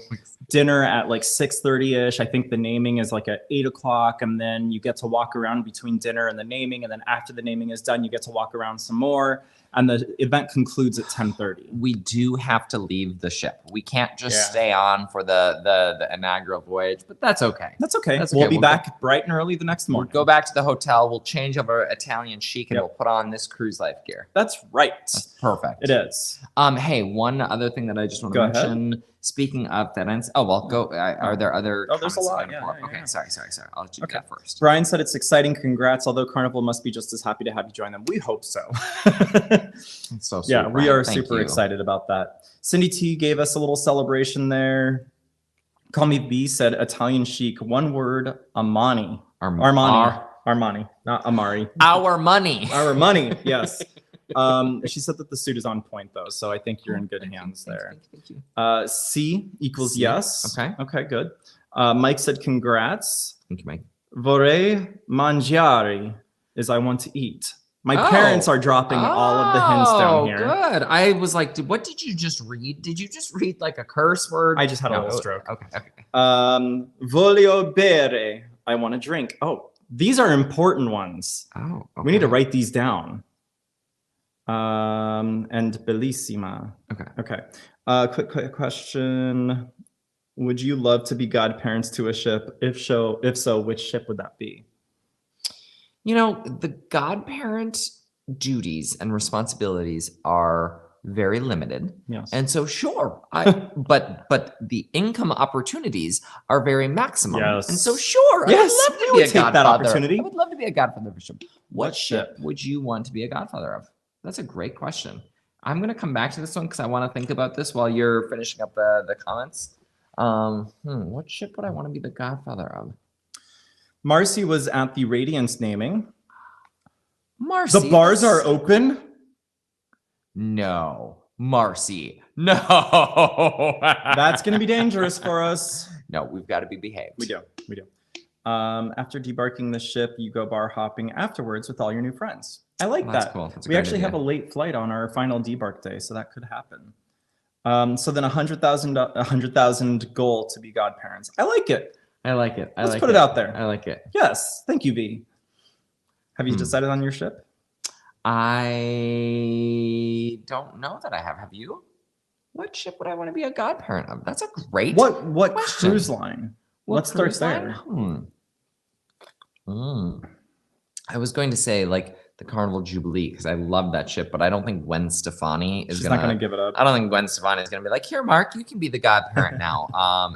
dinner at 6:30-ish. I think the naming is at 8 o'clock. And then you get to walk around between dinner and the naming. And then after the naming is done, you get to walk around some more. And the event concludes at 10:30. We do have to leave the ship. We can't just stay on for the inaugural voyage, but that's okay. That's okay. We'll be back bright and early the next morning. We'll go back to the hotel. We'll change over Italian chic and we'll put on this cruise life gear. That's right. That's perfect. It is. Hey, one other thing that I just want to mention. Speaking of Firenze, go. Are there other? Oh, there's a lot. Okay, sorry. I'll let you go first. Brian said it's exciting. Congrats. Although Carnival must be just as happy to have you join them. We hope so. So sweet, yeah, we are super excited about that. Cindy T gave us a little celebration there. Call Me B said Italian chic. One word, Armani. Armani, not Amari. Our money. Our money. Yes. She said that the suit is on point though, so I think you're in good hands there. Thank you. C equals yes. Okay, good. Mike said congrats. Thank you, Mike. Vorrei mangiare is I want to eat. My parents are dropping all of the hints down here. Good. I was like, what did you just read? Did you just read like a curse word? I just had a little stroke. Okay. Voglio bere. I want to drink. Oh, these are important ones. Oh, okay. We need to write these down. And bellissima. Okay. Quick question. Would you love to be godparents to a ship? If so, which ship would that be? You know, the godparent duties and responsibilities are very limited. Yes. And so sure, but the income opportunities are very maximum. Yes. And so sure, yes, I would love to be a godfather. That opportunity. I would love to be a godfather for sure. What ship would you want to be a godfather of? That's a great question. I'm going to come back to this one because I want to think about this while you're finishing up the comments. What ship would I want to be the godfather of? Marcy was at the Radiance naming. Marcy. The bars are open? No. Marcy. No. That's going to be dangerous for us. No, we've got to be behaved. We do. After debarking the ship, you go bar hopping afterwards with all your new friends. I like that. That's cool. That's we actually have a late flight on our final debark day, so that could happen. So then 100,000 goal to be godparents. I like it. Let's put it out there. I like it. Yes. Thank you, V. Have you decided on your ship? I don't know that I have. Have you? What ship would I want to be a godparent of? That's a great What question. Cruise line? Let's start there. I was going to say like the Carnival Jubilee because I love that ship, but I don't think Gwen Stefani is not going to give it up. I don't think Gwen Stefani is going to be like, here, Mark, you can be the godparent now.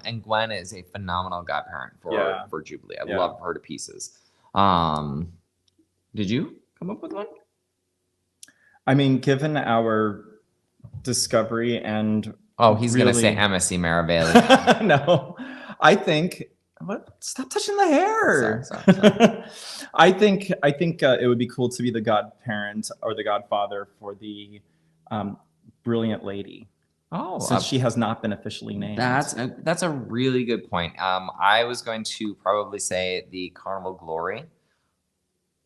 And Gwen is a phenomenal godparent for Jubilee. I love her to pieces. Did you come up with one? I mean, given our discovery and he's going to say MSC Meraviglia. No, I think. What? Stop touching the hair. Sorry. I think it would be cool to be the godparent or the godfather for the brilliant lady. Since she has not been officially named. That's a really good point. I was going to probably say the Carnival Glory.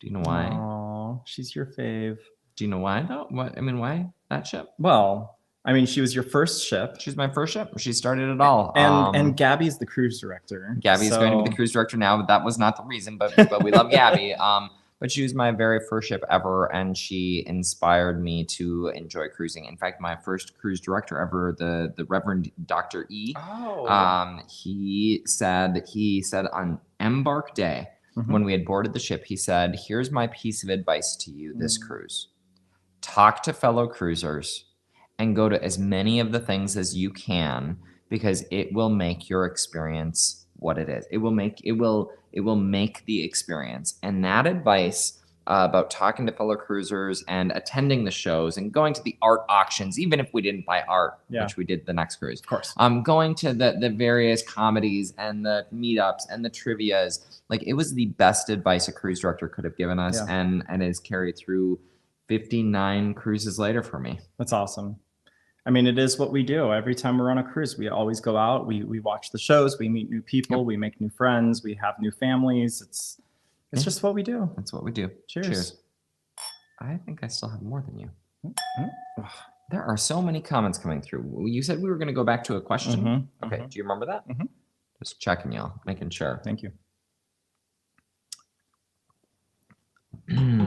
Do you know why? Oh, she's your fave. Do you know why though? Why that ship? Well, I mean, she was your first ship. She's my first ship. She started it all. And Gabby's the cruise director. Gabby's going to be the cruise director now. That was not the reason, but we love Gabby. But she was my very first ship ever, and she inspired me to enjoy cruising. In fact, my first cruise director ever, the Reverend Dr. E. He said on Embark Day, when we had boarded the ship, he said, "Here's my piece of advice to you this cruise: talk to fellow cruisers." And go to as many of the things as you can because it will make your experience what it is. It will make the experience. And that advice about talking to fellow cruisers and attending the shows and going to the art auctions, even if we didn't buy art, which we did the next cruise. Of course. Going to the various comedies and the meetups and the trivias. Like it was the best advice a cruise director could have given us and is carried through 59 cruises later for me. That's awesome. I mean, it is what we do. Every time we're on a cruise, we always go out, we watch the shows, we meet new people, we make new friends, we have new families. It's just what we do. That's what we do. Cheers. I think I still have more than you. There are so many comments coming through. You said we were going to go back to a question. Okay. Do you remember that? Just checking, y'all, making sure. Thank you.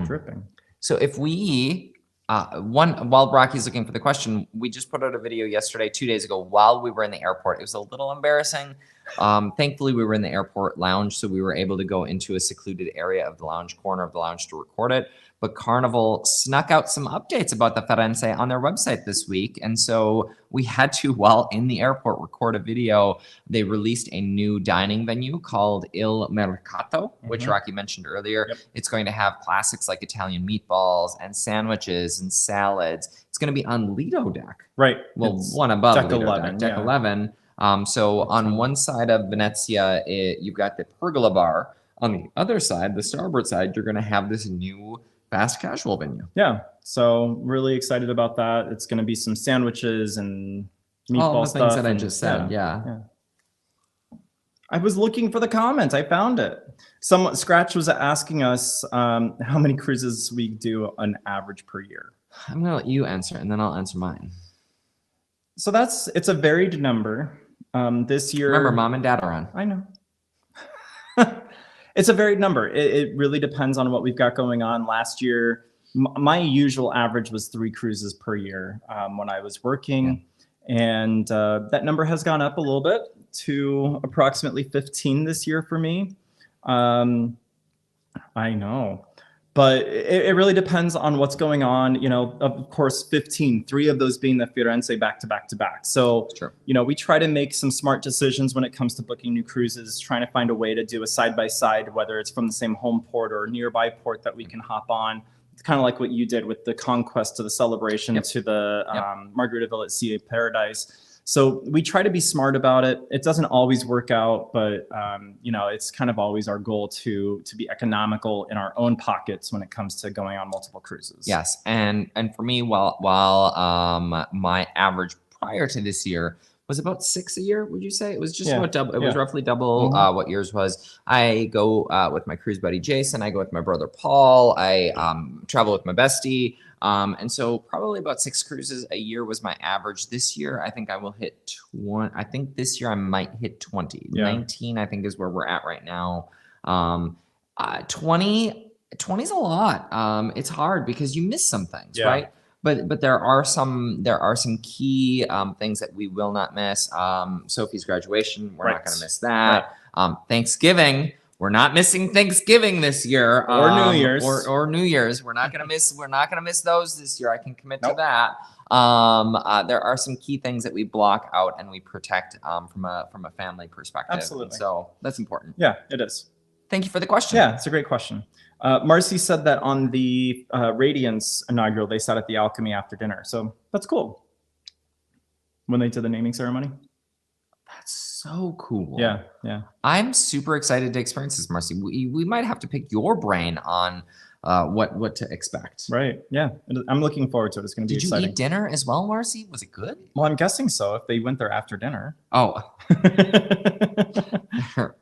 Dripping. So if we... while Rocky's looking for the question, we just put out a video yesterday, 2 days ago, while we were in the airport. It was a little embarrassing. Thankfully, we were in the airport lounge, so we were able to go into a secluded area of the lounge corner of the lounge to record it. But Carnival snuck out some updates about the Firenze on their website this week. And so we had to, while in the airport, record a video. They released a new dining venue called Il Mercato, which Rocky mentioned earlier. It's going to have classics like Italian meatballs and sandwiches and salads. It's going to be on Lido Deck. Right. Well, one above Deck Lido 11. Deck 11. So on one side of Venezia, you've got the Pergola Bar. On the other side, the starboard side, you're going to have this new fast casual venue. Yeah. So really excited about that. It's going to be some sandwiches and meatball all the stuff. things that I just said. Yeah. I was looking for the comment. I found it. Scratch was asking us how many cruises we do on average per year. I'm gonna let you answer, and then I'll answer mine. So it's a varied number. This year, Remember, mom and dad are on. I know. It's a varied number. It really depends on what we've got going on. Last year, my usual average was 3 cruises per year when I was working. Yeah. And that number has gone up a little bit to approximately 15 this year for me. I know. But it really depends on what's going on. You know, of course, 15, 3 of those being the Firenze back to back to back. So, you know, we try to make some smart decisions when it comes to booking new cruises, trying to find a way to do a side-by-side, whether it's from the same home port or nearby port that we can hop on. It's kind of like what you did with the Conquest to the Celebration to the Margaritaville at Sea Paradise. So we try to be smart about it. It doesn't always work out, but you know, it's kind of always our goal to be economical in our own pockets when it comes to going on multiple cruises. Yes, and for me, while my average prior to this year was about 6 a year, would you say? It was just about double. It was roughly double what yours was. I go with my cruise buddy Jason. I go with my brother Paul. I travel with my bestie. And so probably about 6 cruises a year was my average. This year, I think I will hit 20. I think this year I might hit 20. 19, I think, is where we're at right now. 20 is a lot. It's hard because you miss some things, right? But there are some key things that we will not miss. Sophie's graduation, we're not going to miss that. Thanksgiving. We're not missing Thanksgiving this year, or New Year's, or New Year's. We're not gonna miss those this year. I can commit to that. There are some key things that we block out and we protect from a family perspective. Absolutely. So that's important. Yeah, it is. Thank you for the question. Yeah, it's a great question. Marcy said that on the Radiance inaugural, they sat at the Alchemy after dinner. So that's cool. When they did the naming ceremony. That's so cool. Yeah, yeah. I'm super excited to experience this, Marcy. We might have to pick your brain on what to expect. Right. Yeah. I'm looking forward to it. It's going to be exciting. Did you eat dinner as well, Marcy? Was it good? Well, I'm guessing so. If they went there after dinner. Oh.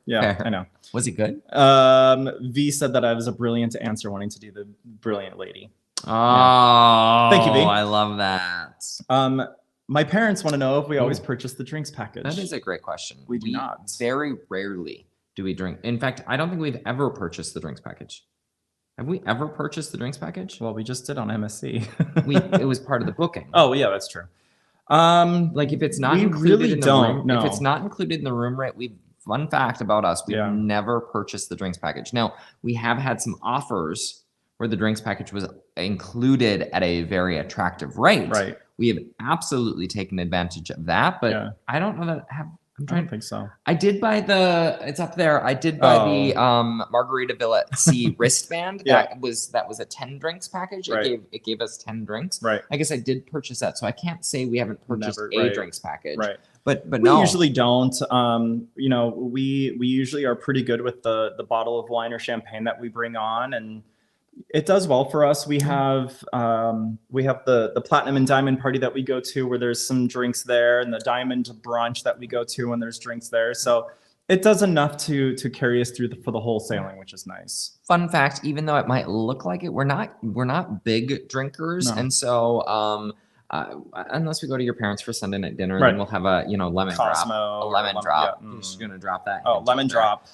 Yeah, fair. I know. Was it good? V said that I was a brilliant answer, wanting to do the brilliant lady. Oh, yeah. Thank you, V. I love that. My parents want to know if we always purchase the drinks package. That is a great question. We do not. Very rarely do we drink. In fact, I don't think we've ever purchased the drinks package. Have we ever purchased the drinks package? Well, we just did on MSC. It was part of the booking. Oh, yeah, that's true. Like if it's not included in the room, no. If it's not included in the room rate, fun fact about us, we've never purchased the drinks package. Now, we have had some offers where the drinks package was included at a very attractive rate. Right. We have absolutely taken advantage of that, but I don't know that I don't think so. I did buy it's up there. I did buy the Margaritaville at Sea wristband. That was a 10 drinks package. It gave us 10 drinks. Right. I guess I did purchase that, so I can't say we haven't purchased a drinks package. Right. But we usually don't. You know, we usually are pretty good with the bottle of wine or champagne that we bring on, and it does well for us. We have the platinum and diamond party that we go to where there's some drinks there, and the diamond brunch that we go to when there's drinks there. So it does enough to carry us through for the whole sailing, which is nice. Fun fact, even though it might look like it, we're not big drinkers. And so unless we go to your parents for Sunday night dinner, then we'll have a lemon Cosmo, drop. I'm just gonna drop that. Oh, lemon drop.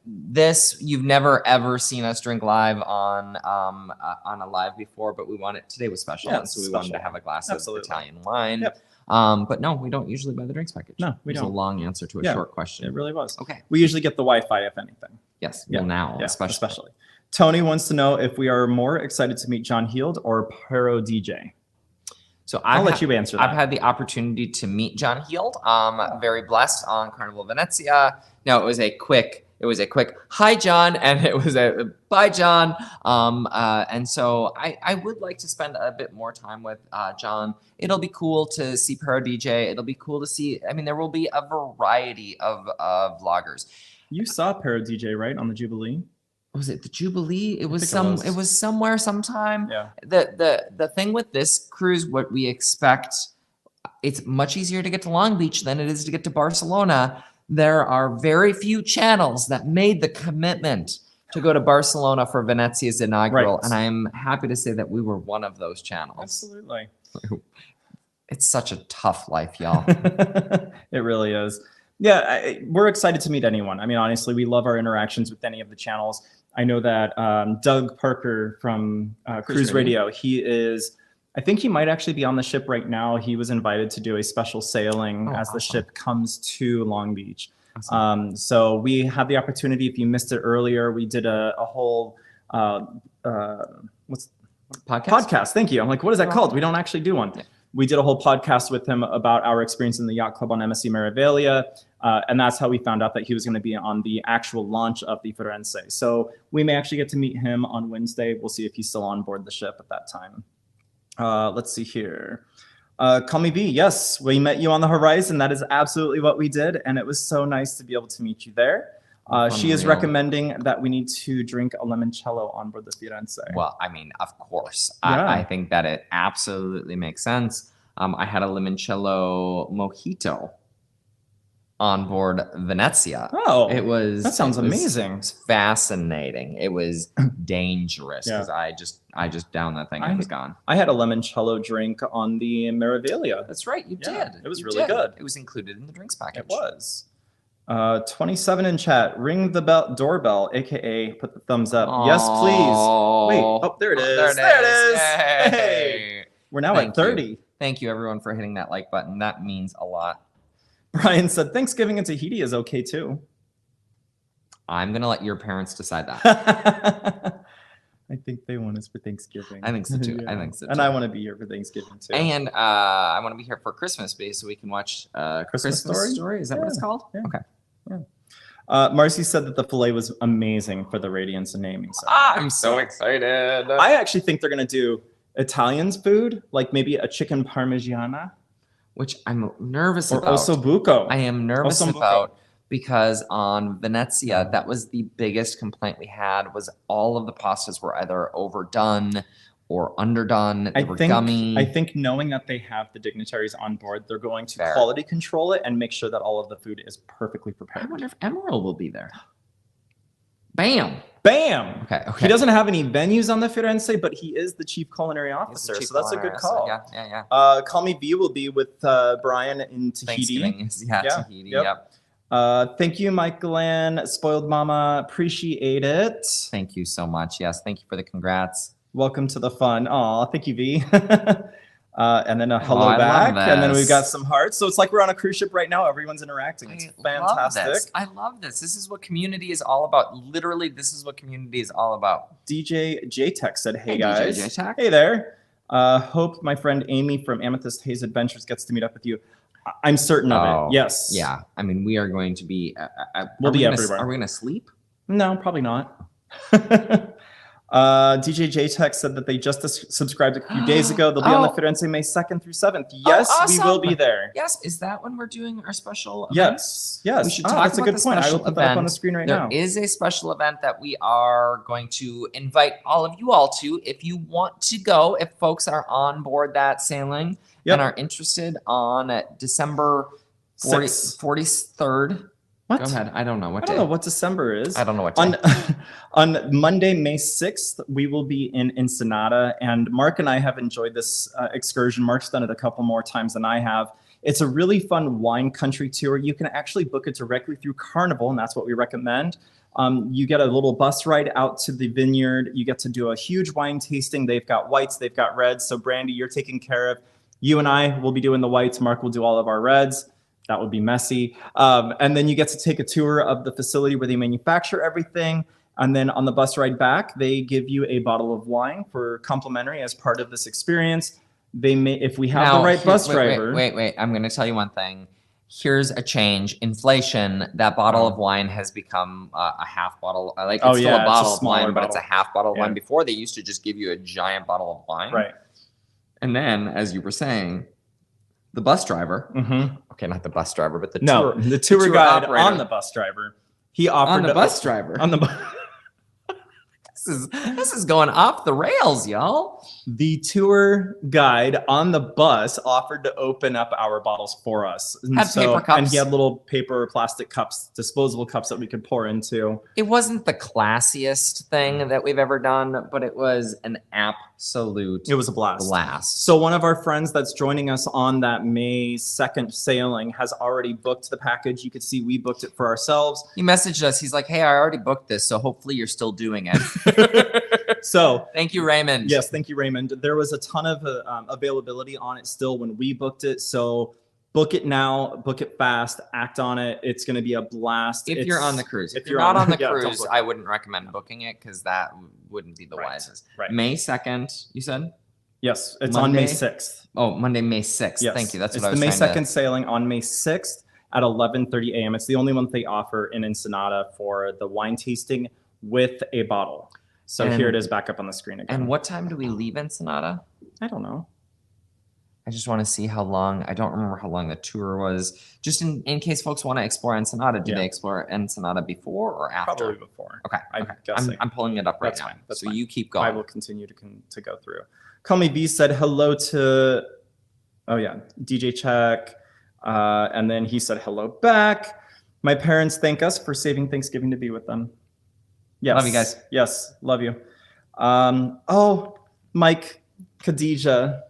This you've never ever seen us drink live on a live before, but today was special, and so we wanted to have a glass of Italian wine. Yep. But no, we don't usually buy the drinks package. No, we don't. It's a long answer to a short question. It really was. Okay. We usually get the Wi-Fi, if anything. Yes. Well, now especially. Tony wants to know if we are more excited to meet John Heald or Pero DJ. So I'll let you answer that. I've had the opportunity to meet John Heald. Very blessed on Carnival Venezia. Now it was a quick hi John, and it was a bye John. And so I would like to spend a bit more time with John. It'll be cool to see Pero DJ. It'll be cool to see. I mean, there will be a variety of vloggers. You saw Pero DJ, right, on the Jubilee? Was it the Jubilee? It was somewhere sometime. Yeah. The thing with this cruise, what we expect, it's much easier to get to Long Beach than it is to get to Barcelona. there are very few channels that made the commitment to go to Barcelona for Venezia's inaugural, and I'm happy to say that we were one of those channels. Absolutely. It's such a tough life, y'all. It really is. Yeah, we're excited to meet anyone. I mean, honestly, we love our interactions with any of the channels. I know that Doug Parker from Cruise Radio, I think he might actually be on the ship right now. He was invited to do a special sailing as the ship comes to Long Beach. Awesome. So we had the opportunity, if you missed it earlier, we did a whole, podcast. Thank you. I'm like, what is that called? We don't actually do one. Yeah. We did a whole podcast with him about our experience in the yacht club on MSC Meraviglia. And that's how we found out that he was going to be on the actual launch of the Firenze. So we may actually get to meet him on Wednesday. We'll see if he's still on board the ship at that time. Let's see here. Call me B. Yes, we met you on the horizon. That is absolutely what we did. And it was so nice to be able to meet you there. She is recommending that we need to drink a limoncello on board the Firenze. Well, I mean, of course. Yeah. I think that it absolutely makes sense. I had a limoncello mojito on board Venezia. Oh, that sounds amazing. It was fascinating. It was dangerous because I just downed that thing and it was gone. I had a limoncello drink on the Meraviglia. That's right, you did. It was really good. It was included in the drinks package. It was. 27 in chat. Ring the doorbell, aka put the thumbs up. Yes, please. Wait. Oh, there it is. There it is. Hey. We're now at 30. Thank you, everyone, for hitting that like button. That means a lot. Brian said Thanksgiving in Tahiti is okay too. I'm gonna let your parents decide that. I think they want us for Thanksgiving. I think so too. Yeah. I think so too. And I want to be here for Thanksgiving too. And I want to be here for Christmas Day so we can watch Christmas Story. Is that what it's called? Yeah. Okay. Yeah. Marcy said that the filet was amazing for the Radiance and naming. So I'm so excited. I actually think they're gonna do Italian's food, like maybe a chicken parmigiana, which I'm nervous about. Or ossobuco. I am nervous about because on Venezia, that was the biggest complaint we had was all of the pastas were either overdone or underdone. They were gummy. I think knowing that they have the dignitaries on board, they're going to quality control it and make sure that all of the food is perfectly prepared. I wonder if Emerald will be there. Bam. Bam. Okay. He doesn't have any venues on the Firenze, but he is the chief culinary officer, so that's a good call. Yeah. Call Me V will be with Brian in Tahiti. Tahiti. Yep. Thank you, Michael-Ann. Spoiled Mama. Appreciate it. Thank you so much. Yes. Thank you for the congrats. Welcome to the fun. Aw, thank you, V. And then a hello back. And then we've got some hearts. So it's like we're on a cruise ship right now. Everyone's interacting. It's fantastic. I love this. This is what community is all about. Literally, this is what community is all about. DJ J-Tech said, hey guys. DJ J-Tech. Hey there. Hope my friend Amy from Amethyst Haze Adventures gets to meet up with you. I'm certain of it. Yes. Yeah. I mean, we are going to be. We'll be everywhere. Are we going to sleep? No, probably not. DJ J-Tech said that they just subscribed a few days ago. They'll be on the Firenze May 2nd through 7th. Yes, awesome. We will be there. Yes. Is that when we're doing our special event? Yes. We should talk that's about a good point. I will put that up on the screen right now. There is a special event that we are going to invite all of you all to. If you want to go, if folks are on board that sailing and are interested on December 43rd. What? Go ahead. I don't know what day. I don't know what December is. I don't know what day. On Monday, May 6th, we will be in Ensenada, and Mark and I have enjoyed this excursion. Mark's done it a couple more times than I have. It's a really fun wine country tour. You can actually book it directly through Carnival, and that's what we recommend. You get a little bus ride out to the vineyard. You get to do a huge wine tasting. They've got whites, they've got reds. So Brandy, you're taken care of. You and I will be doing the whites. Mark will do all of our reds. That would be messy. And then you get to take a tour of the facility where they manufacture everything. And then on the bus ride back, they give you a bottle of wine for complimentary as part of this experience. They may, if we have the right bus driver. Wait. I'm going to tell you one thing. Here's a change. Inflation, that bottle of wine has become a half bottle. Like it's still a bottle of wine, but it's a half bottle of wine. Before they used to just give you a giant bottle of wine. Right. And then, as you were saying, the bus driver. Okay, not the bus driver, but the tour guide operator. On the bus driver. He offered on the bus driver. On the bus. This is going off the rails, y'all. The tour guide on the bus offered to open up our bottles for us. And Had paper cups. And he had little paper or plastic cups, disposable cups that we could pour into. It wasn't the classiest thing that we've ever done, but it was an absolute It was a blast. blast. So one of our friends that's joining us on that May 2nd sailing has already booked the package. You could see we booked it for ourselves. He messaged us. He's like, hey, I already booked this, so hopefully you're still doing it. So thank you, Raymond. yes, thank you, Raymond. There was a ton of availability on it still when we booked it. So book it now, book it fast, act on it. It's going to be a blast. If you're on the cruise. If If you're not on the yeah, cruise, I wouldn't recommend booking it because that wouldn't be the wisest. Right. May 2nd, you said? Yes, it's Monday? on May 6th. Oh, Monday, May 6th. Yes. Thank you. That's it's what I was the May trying 2nd sailing on May 6th at 11:30 a.m. It's the only one they offer in Ensenada for the wine tasting with a bottle. So here it is back up on the screen again. And what time do we leave Ensenada? I don't know. I just want to see how long. I don't remember how long the tour was. Just in case folks want to explore Ensenada, do they explore Ensenada before or after? Probably before. Okay. I'm guessing. I'm pulling it up right That's now. fine. That's so fine. you keep going. I will continue to go through. Call Me V said hello to, oh yeah, DJ Check. And then he said hello back. My parents thank us for saving Thanksgiving to be with them. Yes. Love you guys. Yes, love you. Oh, Mike, Khadija.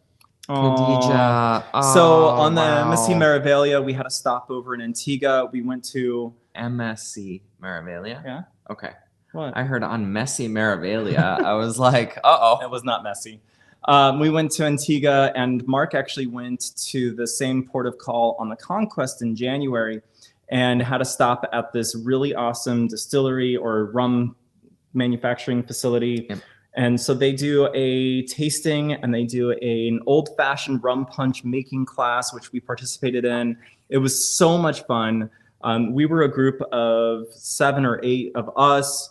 Khadija. So on the MSC Meraviglia, we had a stopover in Antigua. We went to MSC Meraviglia. Yeah. Okay. What? I heard on Messi Meraviglia. I was like, uh-oh. It was not messy. We went to Antigua, and Mark actually went to the same port of call on the Conquest in January and had a stop at this really awesome distillery or rum manufacturing facility. Yep. And so they do a tasting and they do an old-fashioned rum punch making class, which we participated in. It was so much fun. We were a group of 7 or 8 of us,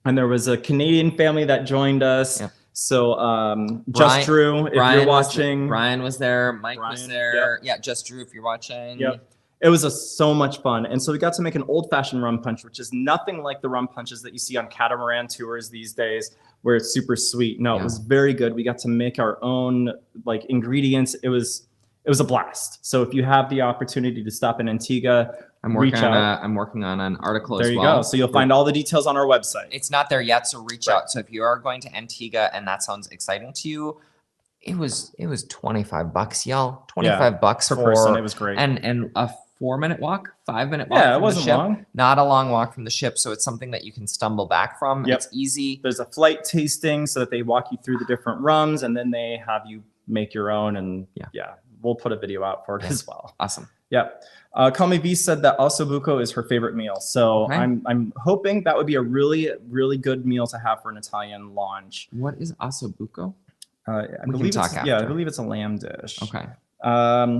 and there was a Canadian family that joined us. Yep. So Just Drew, if you're watching. Brian was there. Mike was Brian, there. Yeah, Just Drew, if you're watching. Yep. It was so much fun. And so we got to make an old-fashioned rum punch, which is nothing like the rum punches that you see on catamaran tours these days, where it's super sweet. No, It was very good. We got to make our own like ingredients. It was a blast. So if you have the opportunity to stop in Antigua, I'm working on an article there as well. There you go. So you'll find all the details on our website. It's not there yet, so reach out. So if you are going to Antigua and that sounds exciting to you, it was $25, y'all. $25 per person. It was great. And a 4-minute walk, 5-minute walk. Yeah, it wasn't long. Not a long walk from the ship, so it's something that you can stumble back from. Yep. It's easy. There's a flight tasting so that they walk you through the different rums, and then they have you make your own. And yeah we'll put a video out for it as well. Awesome. Yep. Call Me V said that ossobuco is her favorite meal. So Okay. I'm hoping that would be a really, really good meal to have for an Italian launch. What is ossobuco? I We can talk after. Yeah, I believe it's a lamb dish. Okay.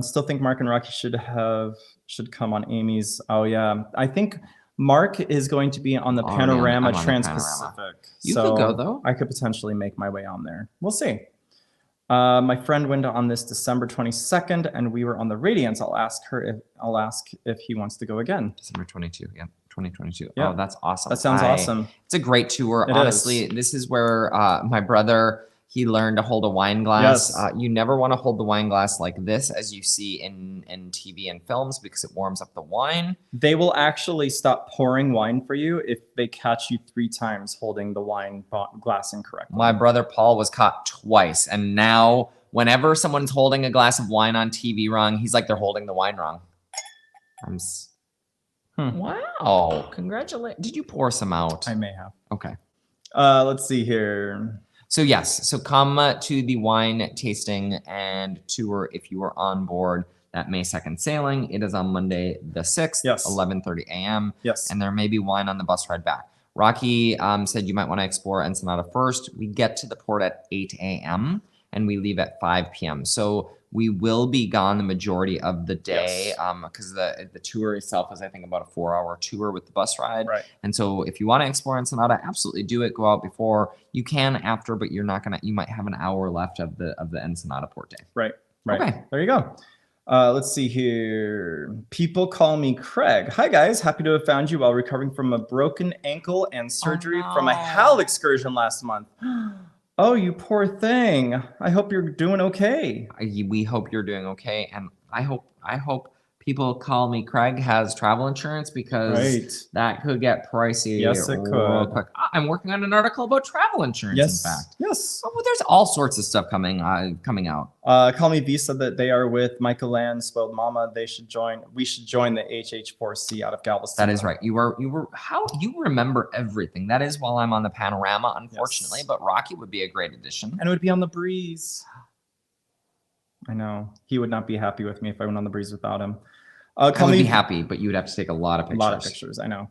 Still think Mark and Rocky should come on Amy's. Oh yeah, I think Mark is going to be on the Panorama I'm on the Trans-Pacific. You could go though. I could potentially make my way on there. We'll see. My friend went on this December 22nd, and we were on the Radiance. I'll ask if he wants to go again. December 22. Yeah. 2022. Yeah. Oh, that's awesome. That sounds awesome. It's a great tour. It Honestly, this is where my brother, he learned to hold a wine glass. Yes. You never want to hold the wine glass like this as you see in TV and films because it warms up the wine. They will actually stop pouring wine for you if they catch you 3 times holding the wine glass incorrectly. My brother Paul was caught twice. And now whenever someone's holding a glass of wine on TV wrong, he's like, they're holding the wine wrong. Wow. Congratulations. Did you pour some out? I may have. Okay. Let's see here. So yes, so come to the wine tasting and tour if you are on board that May 2nd sailing. It is on Monday the 6th, Yes. 11:30 a.m. Yes. And there may be wine on the bus ride back. Rocky said you might want to explore Ensenada first. We get to the port at 8 a.m. and we leave at 5 p.m. So we will be gone the majority of the day because the tour itself is, I think, about a 4-hour tour with the bus ride. Right. And so if you want to explore Ensenada, absolutely do it. Go out before. You can after, but you're not going to, you might have an hour left of the Ensenada port day. Right. Okay. There you go. Let's see here. People call me Craig. Hi, guys. Happy to have found you while recovering from a broken ankle and surgery from a HAL excursion last month. Oh, you poor thing. I hope you're doing okay. We hope you're doing okay, and I hope people call me Craig has travel insurance because that could get pricey. Yes, it real could. quick. I'm working on an article about travel insurance. Yes. In fact, yes. Oh, well, there's all sorts of stuff coming out. Call Me V said that they are with Michael Land, Spoiled Mama. They should join. We should join the HH4C out of Galveston. That is right. You were how you remember everything. That is while I'm on the Panorama, unfortunately. Yes. But Rocky would be a great addition, and it would be on the Breeze. I know he would not be happy with me if I went on the Breeze without him. I would be happy, but you would have to take a lot of pictures. A lot of pictures, I know.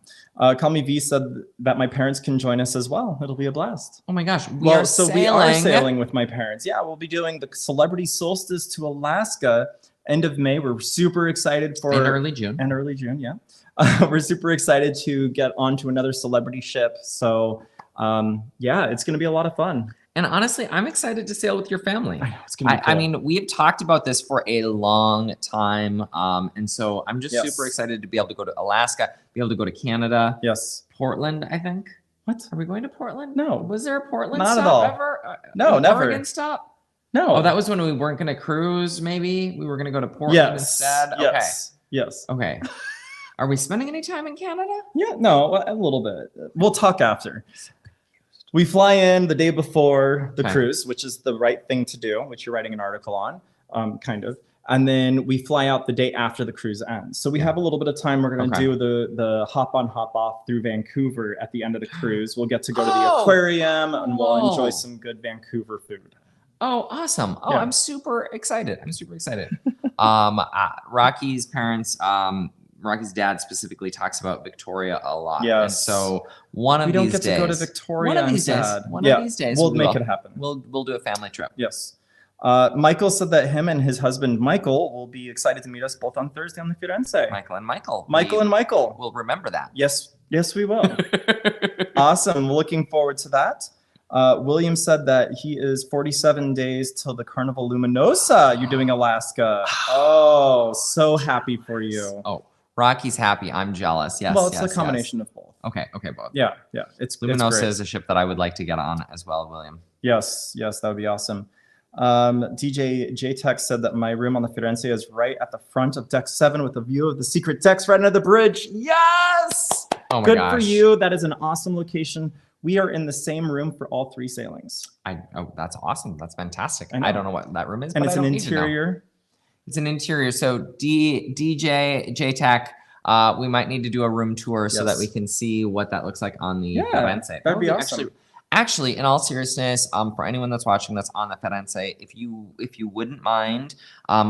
Call Me V said that my parents can join us as well. It'll be a blast. Oh my gosh. We are sailing with my parents. Yeah, we'll be doing the Celebrity Solstice to Alaska end of May. We're super excited for... And early June. And early June, yeah. We're super excited to get onto another celebrity ship. So, yeah, it's going to be a lot of fun. And honestly, I'm excited to sail with your family. I know, it's gonna be cool. I mean, we've talked about this for a long time. And so I'm just super excited to be able to go to Alaska, be able to go to Canada. Yes. Portland, I think. What? Are we going to Portland? No. Was there a Portland Not stop at all. ever? No, never. Oregon stop? No. Oh, that was when we weren't going to cruise, maybe? We were going to go to Portland instead? Yes. Okay. Yes. Okay. Are we spending any time in Canada? Yeah, no, a little bit. We'll talk after. We fly in the day before the cruise, which is the right thing to do, which you're writing an article on, kind of. And then we fly out the day after the cruise ends. So we have a little bit of time. We're going to do the hop on, hop off through Vancouver at the end of the cruise. We'll get to go to the aquarium and we'll enjoy some good Vancouver food. Oh, awesome. Oh, I'm super excited. Rocky's parents, Rocky's dad specifically talks about Victoria a lot. Yes. And so one of these days. We don't get to go to Victoria. One of these days. We'll make it happen. We'll do a family trip. Yes. Michael said that him and his husband, Michael, will be excited to meet us both on Thursday on the Firenze. Michael and Michael. We'll remember that. Yes. Yes, we will. Awesome. We're looking forward to that. William said that he is 47 days till the Carnival Luminosa. You're doing Alaska. Oh, so happy for you. Oh. Rocky's happy. I'm jealous. Yes. Well, it's a combination of both. Okay, both. Yeah. It's Luminosa is a ship that I would like to get on as well, William. Yes, that would be awesome. DJ JTech said that my room on the Firenze is right at the front of deck 7 with a view of the secret decks right under the bridge. Yes! Oh my Good gosh. for you. That is an awesome location. We are in the same room for all 3 sailings. Oh, that's awesome. That's fantastic. I don't know what that room is, and but it's an interior. It's an interior. So DJ JTech, we might need to do a room tour so that we can see what that looks like on the Firenze. That'd be awesome. Actually, in all seriousness, for anyone that's watching that's on the Firenze, if you wouldn't mind,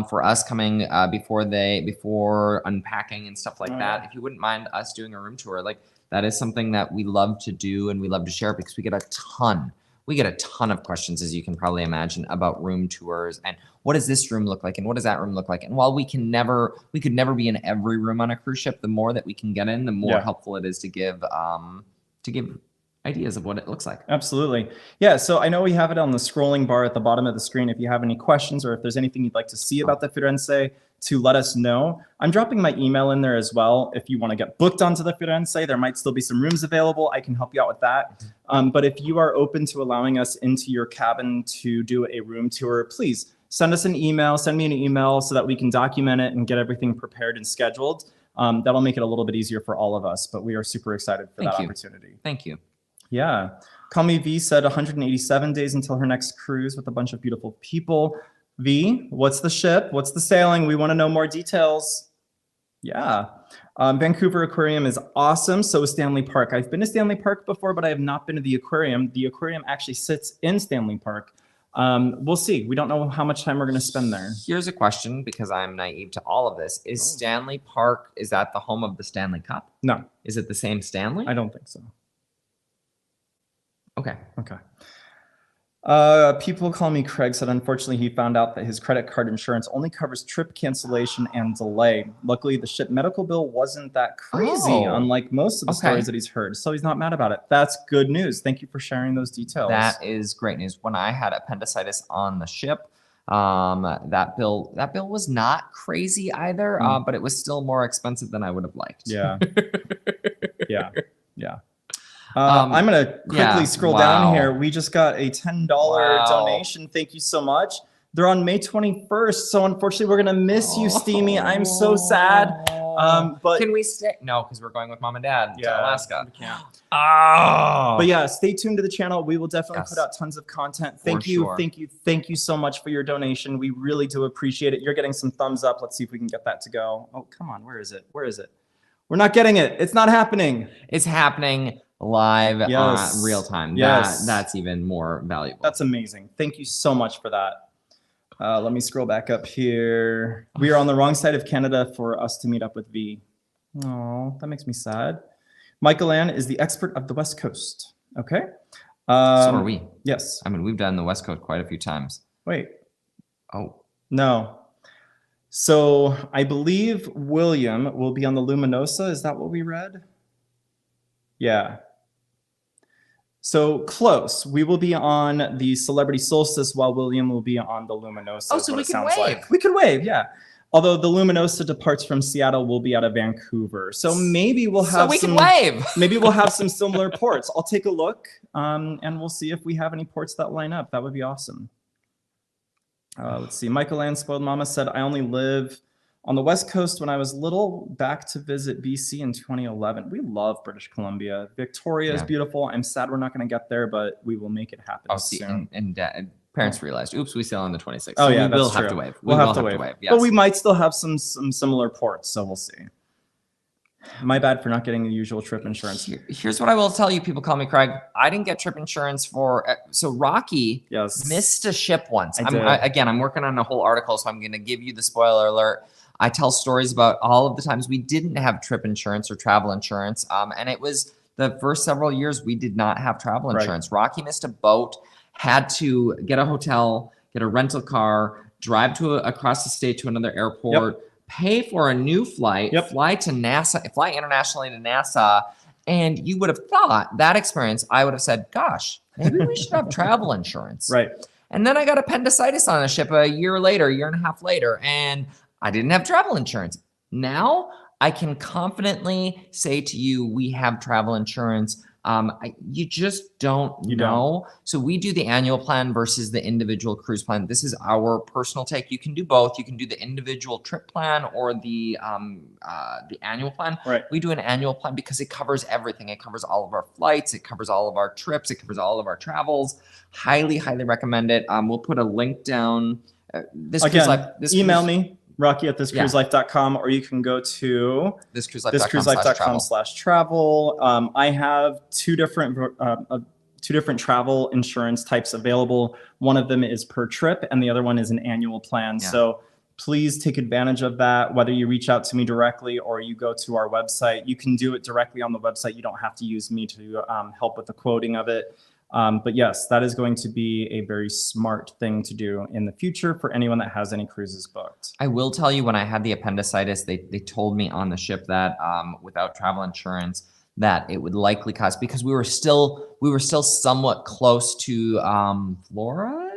for us coming before unpacking and stuff like that, if you wouldn't mind us doing a room tour, like that is something that we love to do and we love to share because we get a ton of questions, as you can probably imagine, about room tours and what does this room look like and what does that room look like. And while we could never be in every room on a cruise ship, the more that we can get in, the more helpful it is to give ideas of what it looks like. Absolutely. Yeah. So I know we have it on the scrolling bar at the bottom of the screen. If you have any questions or if there's anything you'd like to see about the Firenze, to let us know. I'm dropping my email in there as well. If you want to get booked onto the Firenze, there might still be some rooms available. I can help you out with that. But if you are open to allowing us into your cabin to do a room tour, please send us an email, send me an email so that we can document it and get everything prepared and scheduled. That'll make it a little bit easier for all of us, but we are super excited for that opportunity. Thank you. Yeah. Call Me V said 187 days until her next cruise with a bunch of beautiful people. V, what's the ship? What's the sailing? We want to know more details. Yeah. Vancouver Aquarium is awesome. So is Stanley Park. I've been to Stanley Park before, but I have not been to the aquarium. The aquarium actually sits in Stanley Park. We'll see. We don't know how much time we're going to spend there. Here's a question, because I'm naive to all of this. Is Stanley Park, is that the home of the Stanley Cup? No. Is it the same Stanley? I don't think so. Okay. People call me Craig said, unfortunately, he found out that his credit card insurance only covers trip cancellation and delay. Luckily, the ship medical bill wasn't that crazy, unlike most of the stories that he's heard. So he's not mad about it. That's good news. Thank you for sharing those details. That is great news. When I had appendicitis on the ship, That bill was not crazy either, but it was still more expensive than I would have liked. Yeah. Yeah. I'm gonna quickly scroll down here. We just got a $10 donation. Thank you so much. They're on May 21st, so unfortunately we're gonna miss you, Steamy. I'm so sad. But can we stay? No, because we're going with Mom and Dad to Alaska. We can't. Oh. But yeah, stay tuned to the channel. We will definitely put out tons of content. Thank you so much for your donation. We really do appreciate it. You're getting some thumbs up. Let's see if we can get that to go. Oh, come on. Where is it? We're not getting it. It's not happening. It's happening live, real time. That's even more valuable. That's amazing. Thank you so much for that. Let me scroll back up here. We are on the wrong side of Canada for us to meet up with V. Oh, that makes me sad. Michael Ann is the expert of the West Coast. Okay. So are we. Yes. I mean, we've done the West Coast quite a few times. Wait. Oh. No. So I believe William will be on the Luminosa. Is that what we read? Yeah. So close. We will be on the Celebrity Solstice while William will be on the Luminosa. Oh, so we can wave. We could wave, yeah. Although the Luminosa departs from Seattle, we'll be out of Vancouver. So maybe we'll have can wave. Maybe we'll have some similar ports. I'll take a look and we'll see if we have any ports that line up. That would be awesome. Let's see. Michael Ann Spoiled Mama said, I only live on the West Coast when I was little, back to visit BC in 2011. We love British Columbia. Victoria is beautiful. I'm sad we're not going to get there, but we will make it happen soon. And parents realized, oops, we sail on the 26th. Oh, yeah, we'll have to wave. We'll have to wave. Yes. But we might still have some similar ports, so we'll see. My bad for not getting the usual trip insurance. Here's what I will tell you. People call me Craig. I didn't get trip insurance so Rocky missed a ship once. I'm working on a whole article, so I'm going to give you the spoiler alert. I tell stories about all of the times we didn't have trip insurance or travel insurance. And it was the first several years we did not have travel insurance. Rocky missed a boat, had to get a hotel, get a rental car, drive across the state to another airport, pay for a new flight, fly to NASA, fly internationally to NASA. And you would have thought that experience, I would have said, gosh, maybe we should have travel insurance. Right. And then I got appendicitis on a ship a year and a half later, and I didn't have travel insurance. Now I can confidently say to you, we have travel insurance. You just don't know. So we do the annual plan versus the individual cruise plan. This is our personal take. You can do both. You can do the individual trip plan or the annual plan. Right. We do an annual plan because it covers everything. It covers all of our flights. It covers all of our trips. It covers all of our travels. Highly, highly recommend it. We'll put a link down. Email me. Rocky at thiscruiselife.com, or you can go to thiscruiselife.com/travel. I have two different travel insurance types available. One of them is per trip, and the other one is an annual plan. Yeah. So please take advantage of that. Whether you reach out to me directly or you go to our website, you can do it directly on the website. You don't have to use me to help with the quoting of it. But yes, that is going to be a very smart thing to do in the future for anyone that has any cruises booked. I will tell you, when I had the appendicitis, they told me on the ship that without travel insurance, that it would likely cost, because we were still somewhat close to Florida.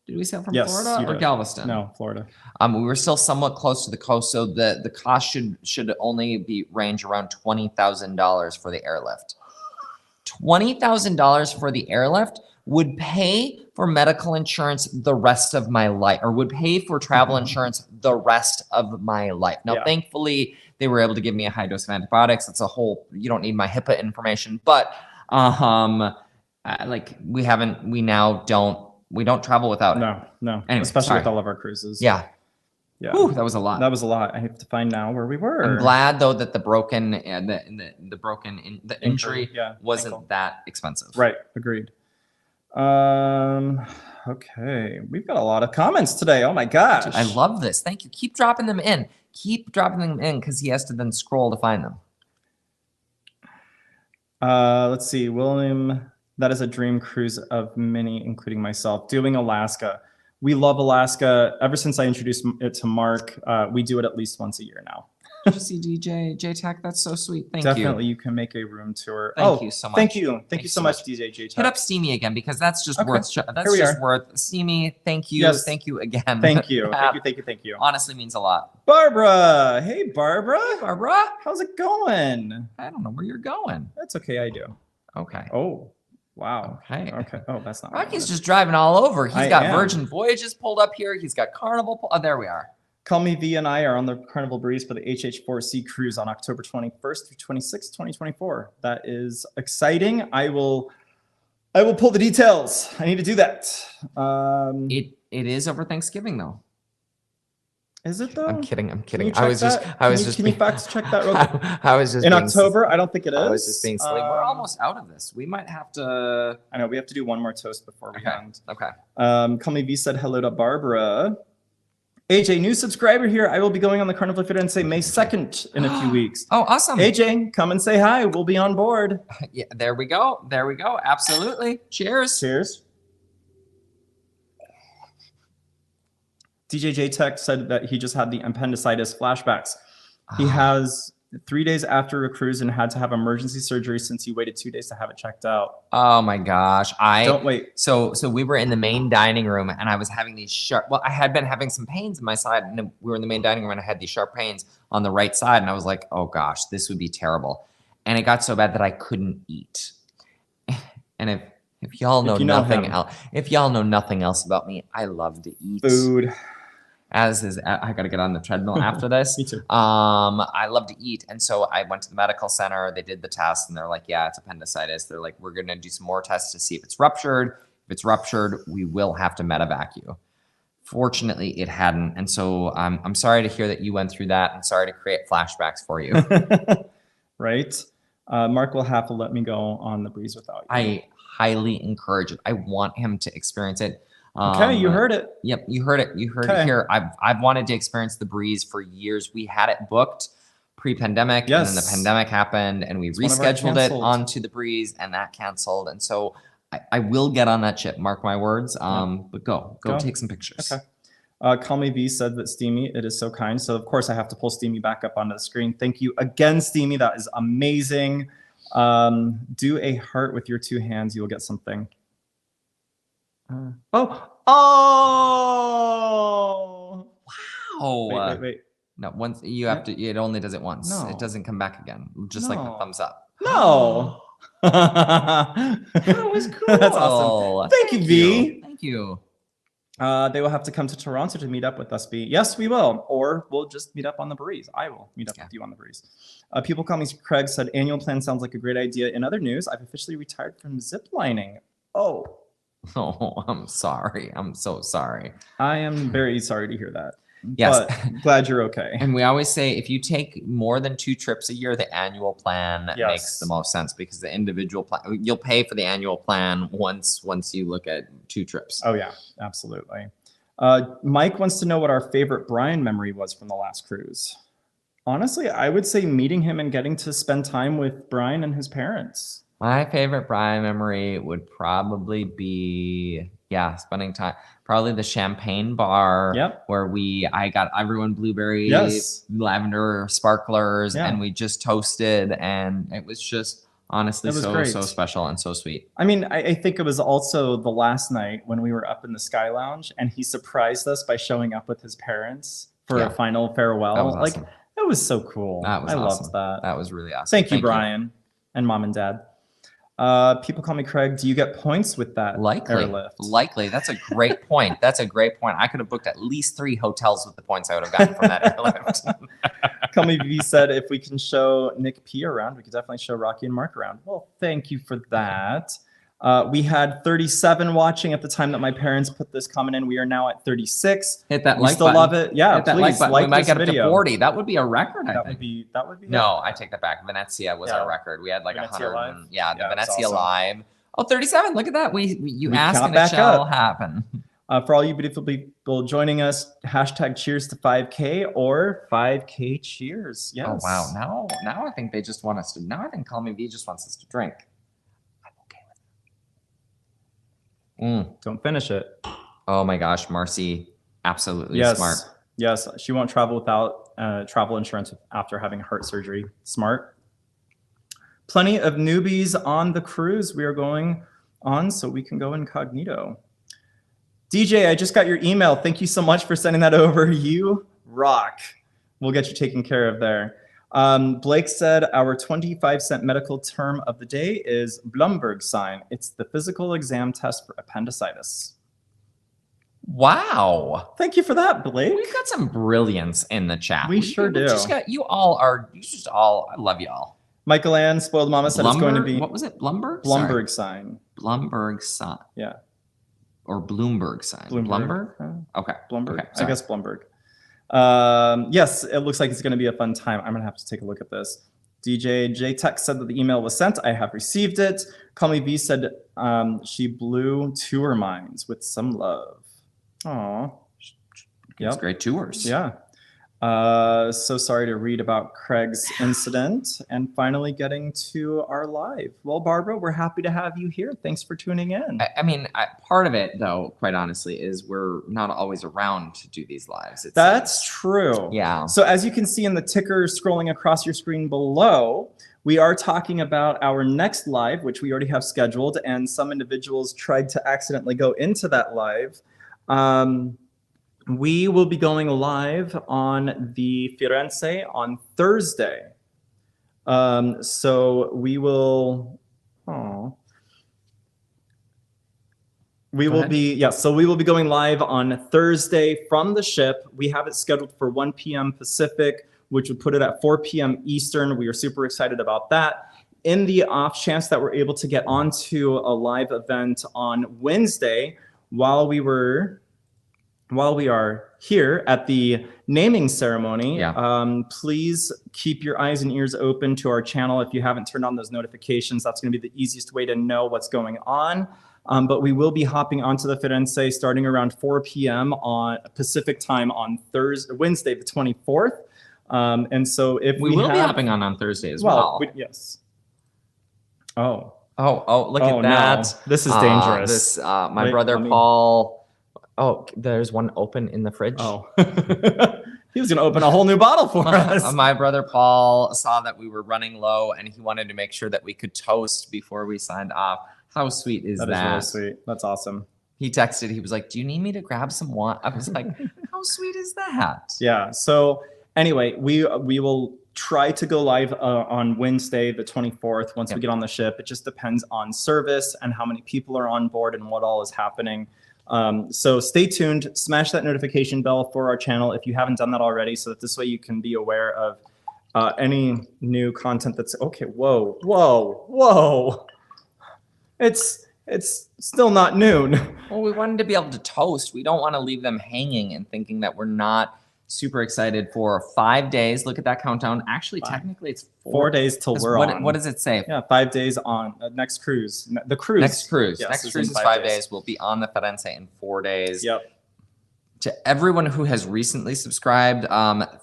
Did we sail from Florida or Galveston? No, Florida. We were still somewhat close to the coast, so the cost should only range around $20,000 for the airlift. $20,000 for the airlift would pay for medical insurance the rest of my life, or would pay for travel insurance the rest of my life. Now, thankfully, they were able to give me a high dose of antibiotics. It's a whole, you don't need my HIPAA information, but we don't travel without it. No. Anyway, especially with all of our cruises. Yeah. Whew, that was a lot. That was a lot. I have to find now where we were. I'm glad though that the injury wasn't that expensive. Right. Agreed. Okay. We've got a lot of comments today. Oh my gosh. Dude, I love this. Thank you. Keep dropping them in. Because he has to then scroll to find them. Let's see. William, that is a dream cruise of many, including myself. Doing Alaska. We love Alaska. Ever since I introduced it to Mark, we do it at least once a year now. Did you see DJ J-Tech? That's so sweet. Thank you. Definitely, you can make a room tour. Thank you so much. Thank you so much, DJ J-Tech. Hit up Steamy again because that's just Okay. worth. That's just worth. Steamy, thank you. Yes. Thank you again. Thank you. Thank you. Honestly, means a lot. Barbara. Hey, Barbara. Barbara. How's it going? I don't know where you're going. That's okay. I do. Okay. Oh, wow. Okay. Oh, that's not. Rocky's just driving all over. He's got am. Virgin Voyages pulled up here. He's got Carnival. Oh, there we are. Call Me V and I are on the Carnival Breeze for the HH4C cruise on October 21st through 26th, 2024. That is exciting. I will pull the details. I need to do that. It is over Thanksgiving though. Is it though? I'm kidding. Can you fact check that real quick? I was just in October. I don't think it is. I was just being silly. We're almost out of this. We might have to. I know we have to do one more toast before we end. Okay. Call Me V said hello to Barbara. AJ, new subscriber here. I will be going on the Carnival Firenze May 2nd in a few weeks. Oh, awesome. AJ, come and say hi. We'll be on board. Yeah, there we go. There we go. Absolutely. Cheers. Cheers. DJ J-Tech said that he just had the appendicitis flashbacks. He has 3 days after a cruise and had to have emergency surgery since he waited 2 days to have it checked out. Oh my gosh. Don't wait. So we were in the main dining room and I was having these sharp, well, I had been having some pains in my side and we were in the main dining room and I had these sharp pains on the right side. And I was like, oh gosh, this would be terrible. And it got so bad that I couldn't eat. And if y'all know nothing else, if y'all know nothing else about me, I love to eat food. I got to get on the treadmill after this. Me too. I love to eat. And so I went to the medical center. They did the test and they're like, yeah, it's appendicitis. They're like, we're going to do some more tests to see if it's ruptured. If it's ruptured, we will have to medevac you. Fortunately, it hadn't. And so I'm sorry to hear that you went through that and sorry to create flashbacks for you. Right. Mark will have to let me go on the breeze without you. I highly encourage it. I want him to experience it. Okay, you heard it. Yep, you heard it. You heard it here. I've wanted to experience the breeze for years. We had it booked pre-pandemic, and then the pandemic happened, and we rescheduled it onto the breeze, and that canceled. And so I will get on that ship. Mark my words. But go take some pictures. Okay. Call Me V said that Steamy, it is so kind. So of course I have to pull Steamy back up onto the screen. Thank you again, Steamy. That is amazing. Do a heart with your two hands. You will get something. Oh! Wow. Wait. No, once you have to, it only does it once. No. It doesn't come back again. Just like the thumbs up. No. That was cool. That's awesome. Thank you, V. Thank you. They will have to come to Toronto to meet up with us, B. Yes, we will. Or we'll just meet up on the breeze. I will meet up with you on the breeze. People Call Me Craig said, annual plan sounds like a great idea. In other news, I've officially retired from ziplining. Oh, I'm sorry. I'm so sorry. I am very sorry to hear that. Yes. But glad you're okay. And we always say if you take more than 2 trips a year, the annual plan makes the most sense because the individual plan, you'll pay for the annual plan once you look at 2 trips. Oh, yeah, absolutely. Mike wants to know what our favorite Brian memory was from the last cruise. Honestly, I would say meeting him and getting to spend time with Brian and his parents. My favorite Brian memory would probably be, spending time. Probably the champagne bar where I got everyone blueberry, lavender sparklers, and we just toasted. And it was just honestly so special and so sweet. I mean, I think it was also the last night when we were up in the Sky Lounge and he surprised us by showing up with his parents for a final farewell. That was awesome. That was so cool. That was I awesome. loved that. That was really awesome. Thank you, Brian and Mom and Dad. People Call Me Craig. Do you get points with that airlift? Likely. That's a great point. I could have booked at least 3 hotels with the points I would have gotten from that airlift. Call Me V said, if we can show Nick P around, we could definitely show Rocky and Mark around. Well, thank you for that. We had 37 watching at the time that my parents put this comment in. We are now at 36. Hit that we like still button. love it. Yeah, hit that please like button. We might get up to 40. That would be a record. That would be. No, I take that back. Venezia was our record. We had like Venezia 100. Live? The Venezia awesome. Live. Oh, 37. Look at that. You asked and back it shall up. happen. For all you beautiful people joining us, hashtag cheers to 5K or 5K cheers. Yes. Oh, wow. Now I think they just want us to. Now I think Call Me V just wants us to drink. I'm okay with it. Don't finish it. Oh my gosh, Marcy. Absolutely smart. Yes, she won't travel without travel insurance after having heart surgery. Smart. Plenty of newbies on the cruise we are going on, so we can go incognito. DJ, I just got your email. Thank you so much for sending that over. You rock. We'll get you taken care of there. Blake said our 25-cent medical term of the day is Blumberg sign. It's the physical exam test for appendicitis. Wow. Thank you for that, Blake. We've got some brilliance in the chat. We sure do. I love y'all. Michael Ann, Spoiled Mama, said it's going to be... What was it? Blumberg? Blumberg sign. Blumberg sign. Yeah. Or Bloomberg sign. Blumberg? Okay. Blumberg. Okay, I guess Blumberg. Yes, it looks like it's going to be a fun time. I'm going to have to take a look at this. DJ J Tech said that the email was sent. I have received it. Call Me V said she blew tour minds with some love. Aw. It's great tours. Yeah. So sorry to read about Craig's incident and finally getting to our live. Well, Barbara, we're happy to have you here. Thanks for tuning in. I mean, part of it, though, quite honestly, is we're not always around to do these lives. That's true. Yeah. So as you can see in the ticker scrolling across your screen below, we are talking about our next live, which we already have scheduled, and some individuals tried to accidentally go into that live. We will be going live on the Firenze on Thursday. So we will, we will be going live on Thursday from the ship. We have it scheduled for 1 p.m. Pacific, which would put it at 4 p.m. Eastern. We are super excited about that. In the off chance that we're able to get onto a live event on Wednesday, while we are here at the naming ceremony, please keep your eyes and ears open to our channel. If you haven't turned on those notifications, that's going to be the easiest way to know what's going on. But we will be hopping onto the Firenze starting around 4 p.m. on Pacific time on Wednesday, the 24th. And so if we will be hopping on Thursday as well. Yes. Oh, look at that. No. This is dangerous. My brother Paul. Oh, there's one open in the fridge. Oh, he was going to open a whole new bottle for us. My brother Paul saw that we were running low and he wanted to make sure that we could toast before we signed off. How sweet is that? That is really sweet. That's awesome. He texted, he was like, do you need me to grab some water? I was like, how sweet is that? Yeah. So anyway, we will try to go live on Wednesday, the 24th, once we get on the ship. It just depends on service and how many people are on board and what all is happening. So stay tuned, smash that notification bell for our channel if you haven't done that already, so that this way you can be aware of any new content that's okay. Whoa. It's still not noon. Well, we wanted to be able to toast. We don't want to leave them hanging and thinking that we're not super excited for 5 days. Look at that countdown. Actually, technically it's 4 days till we're on. What does it say? Yeah, 5 days on next cruise. The cruise. Next cruise. Yes, next cruise is 5 days. We'll be on the Firenze in 4 days. Yep. To everyone who has recently subscribed,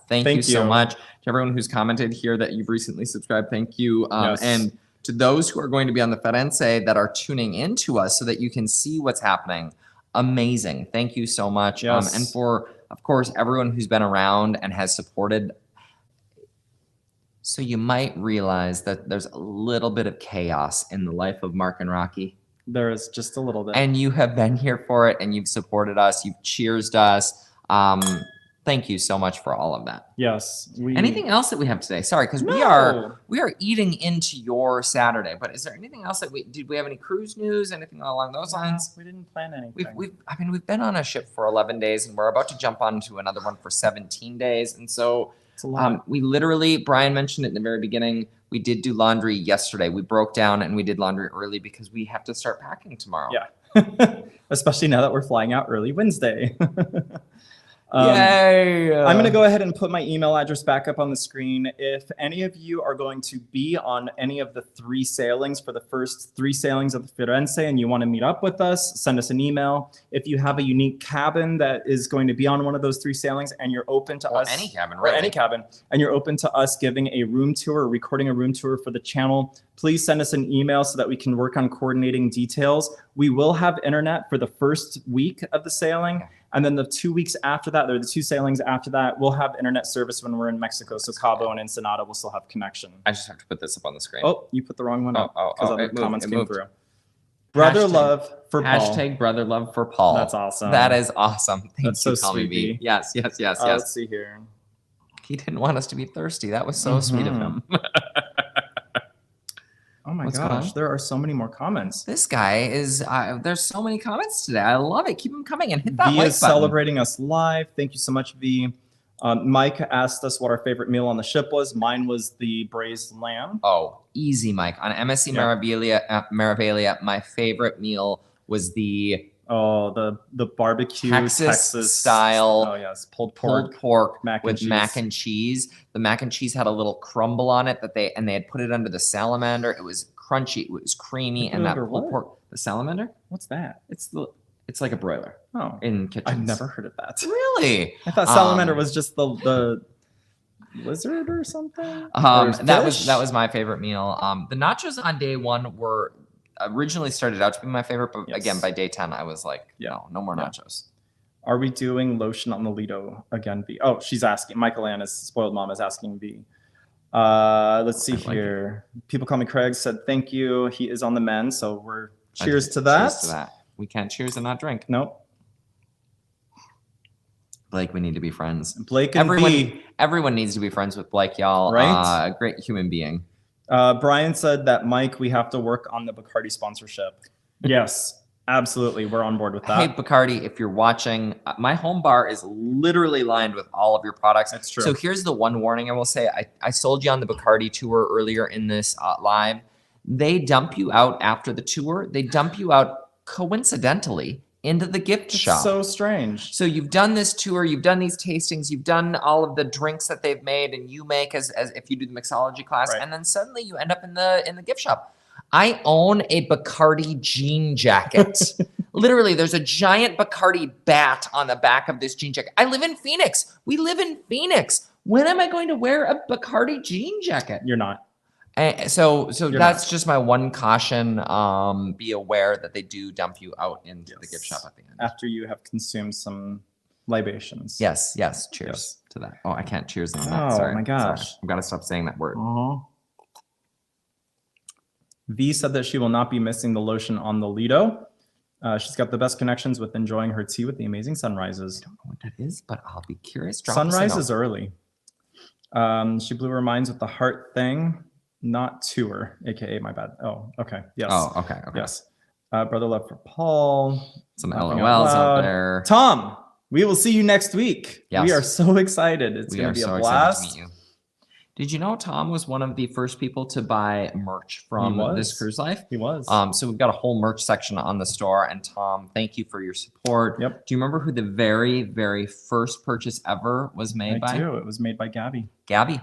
thank you so much. To everyone who's commented here that you've recently subscribed, thank you. Yes. And to those who are going to be on the Firenze that are tuning into us so that you can see what's happening, amazing. Thank you so much. Yes. And for, of course, everyone who's been around and has supported. So you might realize that there's a little bit of chaos in the life of Mark and Rocky. There is just a little bit. And you have been here for it, and you've supported us. You've cheersed us. Thank you so much for all of that. Yes. Anything else that we have today? Sorry, because we are eating into your Saturday. But is there anything else that did we have any cruise news? Anything along those lines? We didn't plan anything. We've been on a ship for 11 days, and we're about to jump onto another one for 17 days. And so we literally, Brian mentioned it in the very beginning, we did do laundry yesterday. We broke down and we did laundry early because we have to start packing tomorrow. Yeah. Especially now that we're flying out early Wednesday. Yay! I'm going to go ahead and put my email address back up on the screen. If any of you are going to be on any of the 3 sailings for the first 3 sailings of the Firenze and you want to meet up with us, send us an email. If you have a unique cabin that is going to be on one of those 3 sailings and you're open to us, any cabin, really. Or any cabin, and you're open to us giving a room tour or recording a room tour for the channel, please send us an email so that we can work on coordinating details. We will have internet for the first week of the sailing. And then the 2 weeks after that, or the 2 sailings after that, we'll have internet service when we're in Mexico. So Cabo and Ensenada will still have connection. I just have to put this up on the screen. Oh, you put the wrong one up because other comments came through. Brother Hashtag, love for Paul. Hashtag brother love for Paul. That's awesome. That is awesome. Thank That's you, so sweet. B. Yes. Let's see here. He didn't want us to be thirsty. That was so sweet of him. Oh my gosh, there are so many more comments. This guy is, there's so many comments today. I love it. Keep them coming and hit that like V button. is celebrating us live. Thank you so much, V. Mike asked us what our favorite meal on the ship was. Mine was the braised lamb. Oh, easy, Mike. On MSC Meraviglia, my favorite meal was the barbecue Texas style. Oh yes, pulled pork mac with mac and cheese. The mac and cheese had a little crumble on it that they had put it under the salamander. It was crunchy. It was creamy, and that pulled pork. The salamander? What's that? It's like a broiler. Oh, in kitchens. I've never heard of that. Really? I thought salamander was just the lizard or something. That was my favorite meal. The nachos on day 1 were originally started out to be my favorite, but again, by day 10, I was like, no more nachos. Are we doing lotion on the Lido again, V? Oh, she's asking. Michael Anna's spoiled mom is asking V. Let's see here. People call me Craig. Said thank you. He is on the mend, so we're cheers to that. Cheers to that. We can't cheers and not drink. Nope. Blake, we need to be friends. Blake and everyone needs to be friends with Blake, y'all. Right? A great human being. Brian said that, Mike, we have to work on the Bacardi sponsorship. Yes, absolutely. We're on board with that. Hey, Bacardi, if you're watching, my home bar is literally lined with all of your products. That's true. So here's the one warning I will say. I sold you on the Bacardi tour earlier in this live. They dump you out after the tour. They dump you out coincidentally into the gift shop. So strange. So you've done this tour, you've done these tastings, you've done all of the drinks that they've made and you make as if you do the mixology class, and then suddenly you end up in the gift shop. I own a Bacardi jean jacket. Literally, there's a giant Bacardi bat on the back of this jean jacket. I live in Phoenix. We live in Phoenix. When am I going to wear a Bacardi jean jacket? You're not. So that's just my one caution. Be aware that they do dump you out into the gift shop at the end. After you have consumed some libations. Yes. Cheers to that. Oh, I can't cheers on that. Sorry. Oh my gosh. Sorry. I've got to stop saying that word. V said that she will not be missing the lotion on the Lido. She's got the best connections with enjoying her tea with the amazing sunrises. I don't know what that is, but I'll be curious. Sunrise is early. She blew her minds with the heart thing. Not tour, aka my bad. Oh, okay. Yes. Oh, okay. Yes. Brother love for Paul. Some LOLs out there. Tom, we will see you next week. Yes. We are so excited. It's going to be a blast. Excited to meet you. Did you know Tom was one of the first people to buy merch from This Cruise Life? He was. So we've got a whole merch section on the store. And Tom, thank you for your support. Yep. Do you remember who the very, very first purchase ever was made by? I do. It was made by Gabby. Gabby.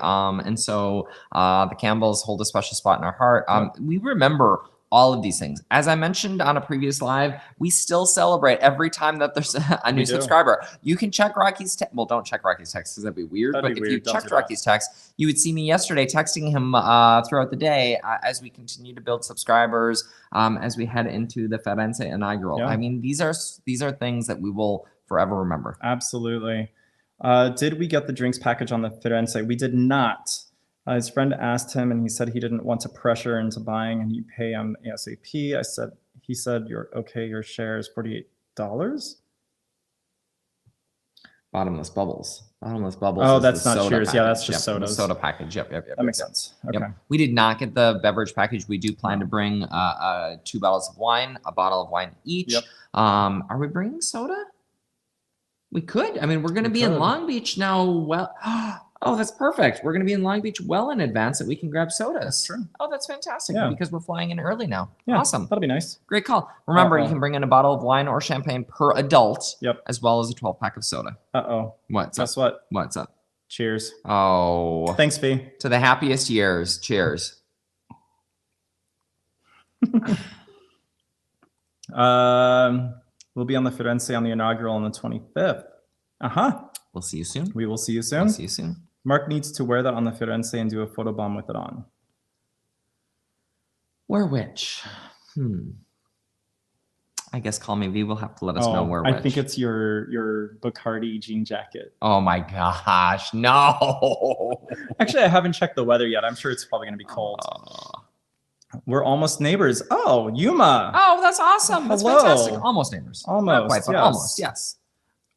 And so the Campbells hold a special spot in our heart. We remember all of these things. As I mentioned on a previous live, we still celebrate every time that there's a new subscriber. You can check Rocky's text. Well, don't check Rocky's text because that'd be weird. But if you checked Rocky's text, you would see me yesterday texting him throughout the day as we continue to build subscribers, as we head into the Firenze inaugural. I mean, these are things that we will forever remember. Absolutely. Did we get the drinks package on the Firenze? We did not. His friend asked him, and he said he didn't want to pressure into buying, and you pay him ASAP. He said, "You're okay. Your share is $48." Bottomless bubbles. Oh, that's not cheers. Yeah, that's just sodas. Soda package. Yep. That makes sense. Okay. Yep. We did not get the beverage package. We do plan to bring 2 bottles of wine, a bottle of wine each. Yep. Are we bringing soda? We could. I mean, we're going to be in Long Beach now. Well, oh, that's perfect. We're going to be in Long Beach well in advance that we can grab sodas. That's true. Oh, that's fantastic. Yeah. Because we're flying in early now. Yeah, awesome. That'll be nice. Great call. Remember, you can bring in a bottle of wine or champagne per adult. Yep. As well as a 12-pack of soda. Uh-oh. Guess what? What's up? Cheers. Oh. Thanks, V. To the happiest years. Cheers. We'll be on the Firenze on the inaugural on the 25th. We'll see you soon. We will see you soon. Mark needs to wear that on the Firenze and do a photobomb with it on. Wear which? I guess call me V will have to let us know where. I think it's your Bacardi jean jacket. Oh my gosh, no. Actually, I haven't checked the weather yet. I'm sure it's probably going to be cold. We're almost neighbors. Oh, Yuma. Oh, that's awesome. That's Hello. fantastic. Almost neighbors. Almost, Not quite, but yes. almost, yes.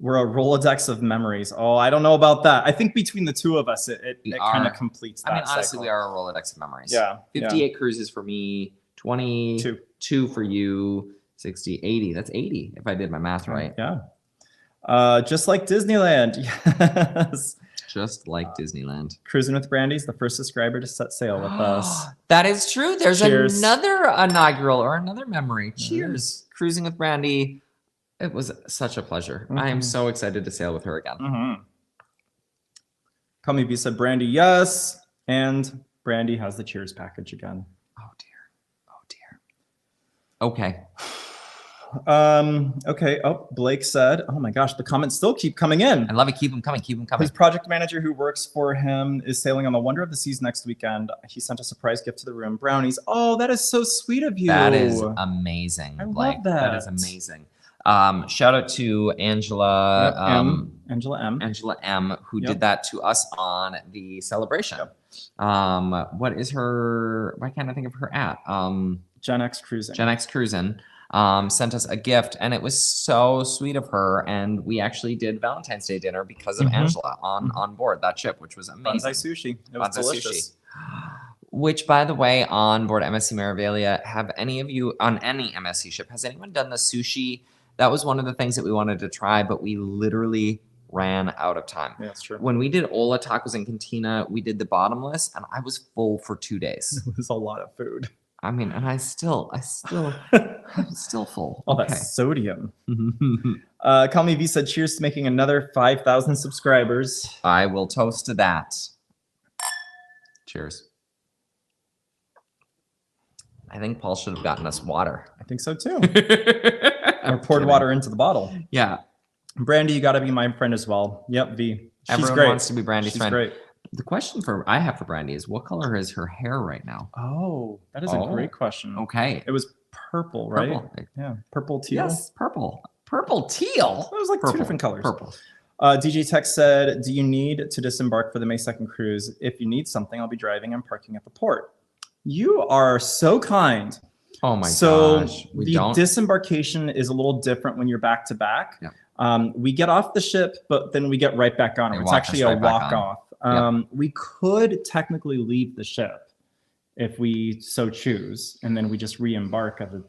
We're a Rolodex of memories. Oh, I don't know about that. I think between the two of us, it kind of completes that honestly, cycle. we are a Rolodex of memories. Yeah. 58 cruises for me, 22 for you, 60, 80. That's 80 if I did my math right. Yeah. Just like Disneyland. Yes. Just like Disneyland. Cruising with Brandy's the first subscriber to set sail with us. That is true. There's Cheers. another inaugural or another memory. Cheers. Cruising with Brandy. It was such a pleasure. I am so excited to sail with her again. Call me B said Brandy, yes. And Brandy has the cheers package again. Oh dear. Oh dear. Okay. Okay. Oh, Blake said, oh my gosh, the comments still keep coming in. I love it. Keep them coming. Keep them coming. His project manager who works for him is sailing on the Wonder of the Seas next weekend. He sent a surprise gift to the room. Brownies. Oh, that is so sweet of you. That is amazing. I Blake. love that. That is amazing. Shout out to Angela. Angela M, who did that to us on the celebration. What is her? Why can't I think of her at? Gen X Cruising. Gen X Cruising. Sent us a gift, and it was so sweet of her. And we actually did Valentine's Day dinner because of Angela on board that ship, which was amazing. Bonsai sushi. It was delicious. Which, by the way, on board MSC Meraviglia, have any of you on any MSC ship, has anyone done the sushi? That was one of the things that we wanted to try, but we literally ran out of time. Yeah, that's true. When we did Ola Tacos and Cantina, we did the bottomless, and I was full for 2 days. It was a lot of food. I mean, and I'm still full. Oh, that's sodium. Call me V said, cheers to making another 5,000 subscribers. I will toast to that. Cheers. I think Paul should have gotten us water. I think so too. Or poured water into the bottle. Yeah. Brandy, you got to be my friend as well. Yep, V. Everyone great. wants to be Brandy's friend. Great. The question I have for Brandy is, what color is her hair right now? Oh, that is a great question. Okay. It was purple, right? Purple. Yeah, purple teal. Yes, purple. Purple teal. It was like two different colors. Purple. DJ Tech said, do you need to disembark for the May 2nd cruise? If you need something, I'll be driving and parking at the port. You are so kind. Oh my gosh. So the disembarkation is a little different when you're back to back. Yeah. We get off the ship, but then we get right back on. It's actually a walk off. We could technically leave the ship if we so choose, and then we just re-embark at the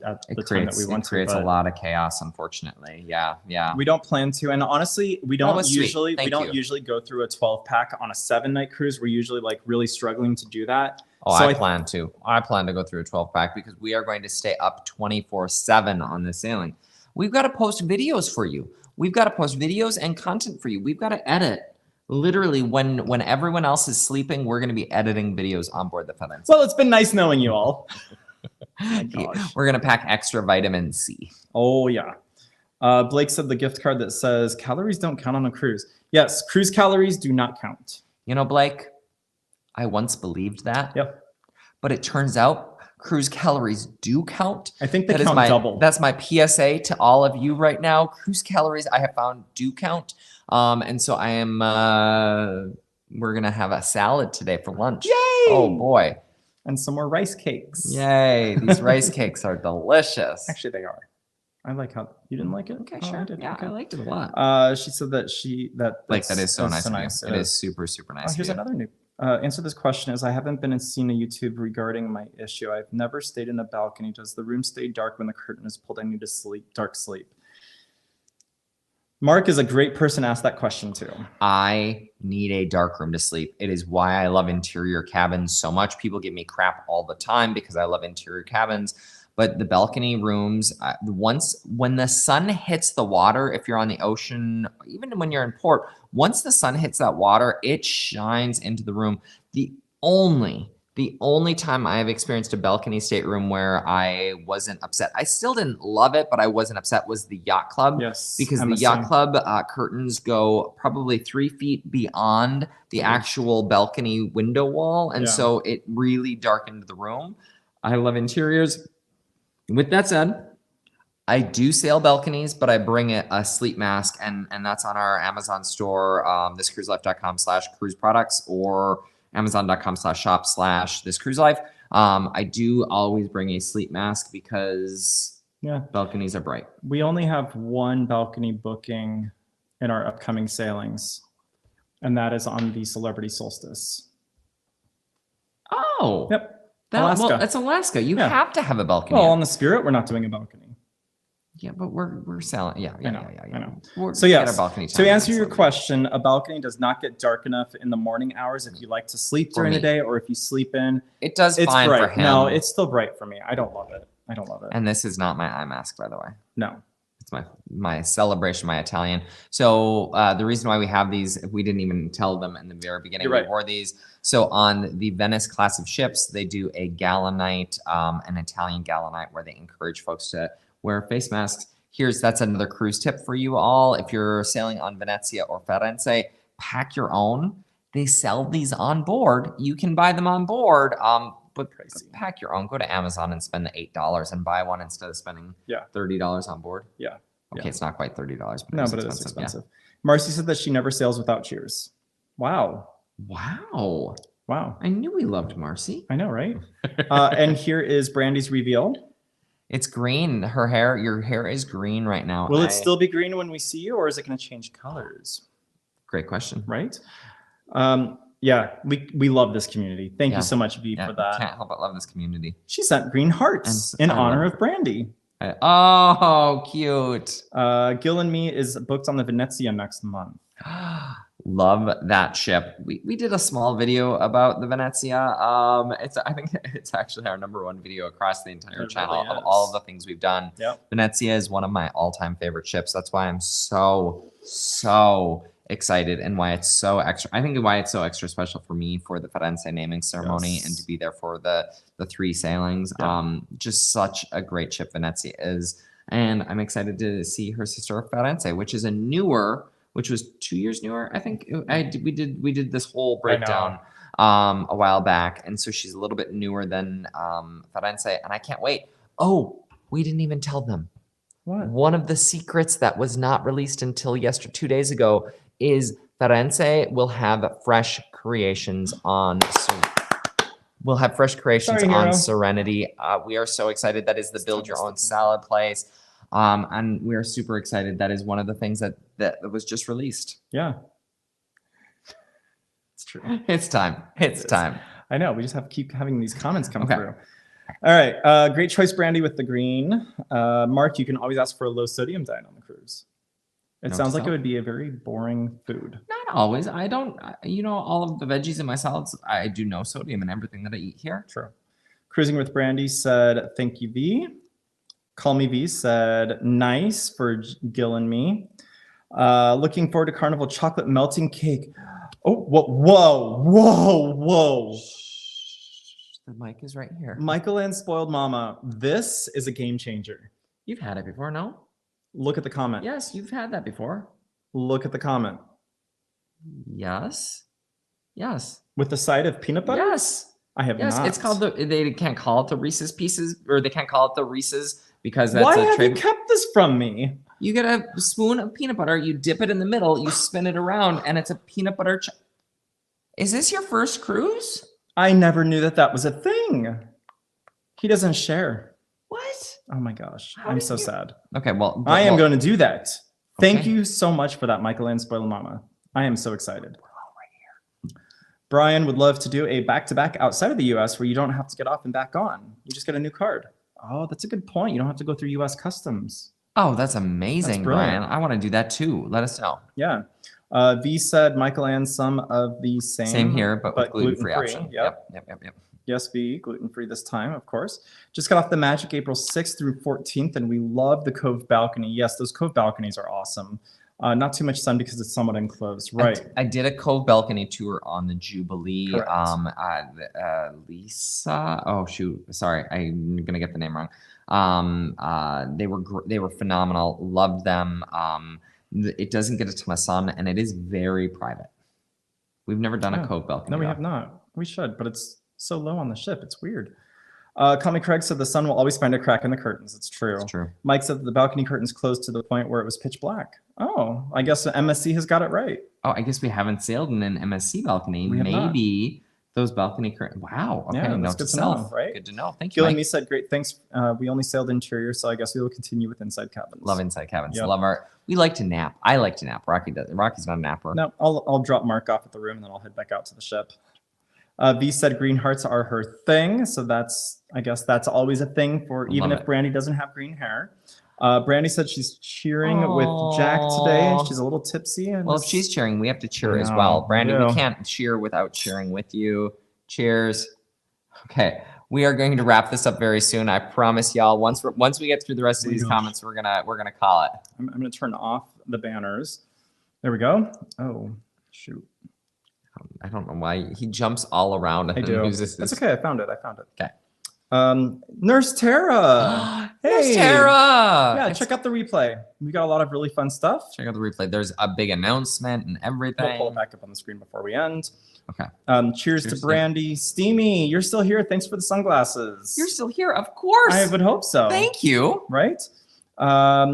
time that we want to. It creates a lot of chaos, unfortunately. Yeah, yeah. We don't plan to, and honestly, we don't usually go through a 12-pack on a 7-night cruise. We're usually like really struggling to do that. Oh, so I plan to. I plan to go through a 12-pack because we are going to stay up 24/7 on this sailing. We've got to post videos for you. We've got to post videos and content for you. We've got to edit. Literally, when everyone else is sleeping, we're going to be editing videos on board the Firenze. Well, it's been nice knowing you all. We're going to pack extra vitamin C. Oh, yeah. Blake said the gift card that says calories don't count on a cruise. Yes, cruise calories do not count. You know, Blake, I once believed that. Yep. But it turns out cruise calories do count. I think they count double. That's my PSA to all of you right now. Cruise calories, I have found, do count. And so I am, we're going to have a salad today for lunch. Yay! Oh, boy. And some more rice cakes. Yay. These rice cakes are delicious. Actually, they are. I like how you didn't like it. Okay, sure. I did. Yeah, okay. I liked it a lot. She said that that is so nice. It is super, super nice. Here's another new answer. This question is: I haven't been and seen a YouTube regarding my issue. I've never stayed in a balcony. Does the room stay dark when the curtain is pulled? I need to sleep. Dark sleep. Mark is a great person to ask that question to. I need a dark room to sleep. It is why I love interior cabins so much. People give me crap all the time because I love interior cabins. But the balcony rooms, when the sun hits the water, if you're on the ocean, even when you're in port, once the sun hits that water, it shines into the room. The only time I have experienced a balcony stateroom where I wasn't upset, I still didn't love it, but I wasn't upset, was the yacht club. Yes, because the yacht club curtains go probably 3 feet beyond the actual balcony window wall, and so it really darkened the room. I love interiors. With that said, I do sail balconies, but I bring a sleep mask, and that's on our Amazon store, thiscruiselife.com/cruise products, or amazon.com/shop/thiscruiselife. I do always bring a sleep mask because balconies are bright. We only have one balcony booking in our upcoming sailings, and that is on the Celebrity Solstice. Oh, yep. Alaska. Well, it's Alaska. You have to have a balcony. Well, on the Spirit, we're not doing a balcony. Yeah, but we're selling. Yeah. I know. So yes, to answer your question, a balcony does not get dark enough in the morning hours if you like to sleep during the day, or if you sleep in. It does fine bright. for him. No, it's still bright for me. I don't love it. And this is not my eye mask, by the way. No. It's my celebration, my Italian. So the reason why we have these, we didn't even tell them in the very beginning. We wore these. So on the Venice class of ships, they do a gala night, an Italian gala night, where they encourage folks to wear face masks. That's another cruise tip for you all. If you're sailing on Venezia or Firenze, pack your own. They sell these on board. You can buy them on board. But pack your own. Go to Amazon and spend the $8 and buy one instead of spending $30 on board. Yeah. Okay, it's not quite $30. But it is expensive. Marcy said that she never sails without cheers. Wow. I knew we loved Marcy. I know, right? And here is Brandy's reveal. It's green. Your hair is green right now. Will it still be green when we see you, or is it going to change colors? Great question. Right? Yeah, we love this community. Thank you so much, V, for that. Can't help but love this community. She sent green hearts in honor of Brandy. Oh, cute. Gil and Me is booked on the Venezia next month. Love that ship. We did a small video about the Venezia. I think it's actually our #1 video across the entire channel of all of the things we've done. Yep. Venezia is one of my all-time favorite ships. That's why I'm so excited, and why it's so extra. I think why it's so extra special for me for the Firenze naming ceremony and to be there for the 3 sailings. Just such a great ship Venezia is, and I'm excited to see her sister Firenze, which was 2 years newer. I think we did this whole breakdown a while back, and so she's a little bit newer than Firenze, and I can't wait. Oh, we didn't even tell them. What? One of the secrets that was not released until 2 days ago is Firenze Sorry, will have fresh creations on Serenity. We are so excited. That is the build your own salad place. And we're super excited. That is one of the things that was just released. Yeah. It's true. It's time. It's time. I know. We just have to keep having these comments come through. All right. Great choice, Brandy, with the green. Mark, you can always ask for a low sodium diet on the cruise. It sounds like it would be a very boring food. Not always. I don't, all of the veggies in my salads, I do no sodium in everything that I eat here. True. Cruising with Brandy said, thank you, V. Call Me V said, nice for Gil and Me. Looking forward to Carnival chocolate melting cake. Oh, whoa. The mic is right here. Michael and Spoiled Mama. This is a game changer. You've had it before, no? Look at the comment. Yes, you've had that before. Look at the comment. Yes. With the side of peanut butter? Yes. I have not. It's called they can't call it the Reese's Pieces, or they can't call it the Reese's because that's Why a have trade. you kept this from me? You get a spoon of peanut butter, you dip it in the middle, you spin it around, and it's a peanut butter. Is this your first cruise? I never knew that was a thing. He doesn't share. What? Oh my gosh. I'm so sad. Okay, well. I am going to do that. Thank you so much for that, Michael and Spoiled Mama. I am so excited. Brian would love to do a back-to-back outside of the U.S. where you don't have to get off and back on. You just get a new card. Oh, that's a good point. You don't have to go through U.S. Customs. Oh, that's amazing, Brian. I want to do that too. Let us know. Yeah. V said, Michael and some of the same. Same here, but with gluten-free option. Yep. Yes, V, gluten-free this time, of course. Just got off the Magic April 6th through 14th, and we love the Cove balcony. Yes, those Cove balconies are awesome. Not too much sun because it's somewhat enclosed. Right. I did a Cove balcony tour on the Jubilee. Lisa. Oh shoot. Sorry, I'm gonna get the name wrong. They were phenomenal. Loved them. It doesn't get a ton of sun, and it is very private. We've never done a Cove balcony. No, we have not. We should, but it's so low on the ship. It's weird. Call Me Craig said the sun will always find a crack in the curtains. It's true. It's true. Mike said that the balcony curtains closed to the point where it was pitch black. Oh, I guess MSC has got it right. Oh, I guess we haven't sailed in an MSC balcony. We have Maybe those balcony curtains. Wow. Okay. Yeah, Note that's to good to know, self. right? Good to know. Thank you, Gil and Mike. me said, great, thanks. We only sailed interior, so I guess we will continue with inside cabins. Love inside cabins. Yep. Love our. We like to nap. I like to nap. Rocky does. Rocky's not a napper. No, I'll drop Mark off at the room and then I'll head back out to the ship. V said green hearts are her thing, so I guess that's always a thing for even if Brandy doesn't have green hair. Brandy said she's cheering with Jack today. She's a little tipsy. And well, if she's cheering, we have to cheer as well. Brandy, we can't cheer without cheering with you. Cheers. Okay, we are going to wrap this up very soon. I promise y'all. Once we get through the rest of these comments, we're gonna call it. I'm gonna turn off the banners. There we go. Oh shoot. I don't know why he jumps all around. I do. That's okay. I found it. Okay. Nurse Tara. Hey. Nurse Tara. Yeah, check out the replay. We got a lot of really fun stuff. Check out the replay. There's a big announcement and everything. We'll pull it back up on the screen before we end. Okay. Cheers to Brandy. Steamy, you're still here. Thanks for the sunglasses. You're still here, of course. I would hope so. Thank you. Right?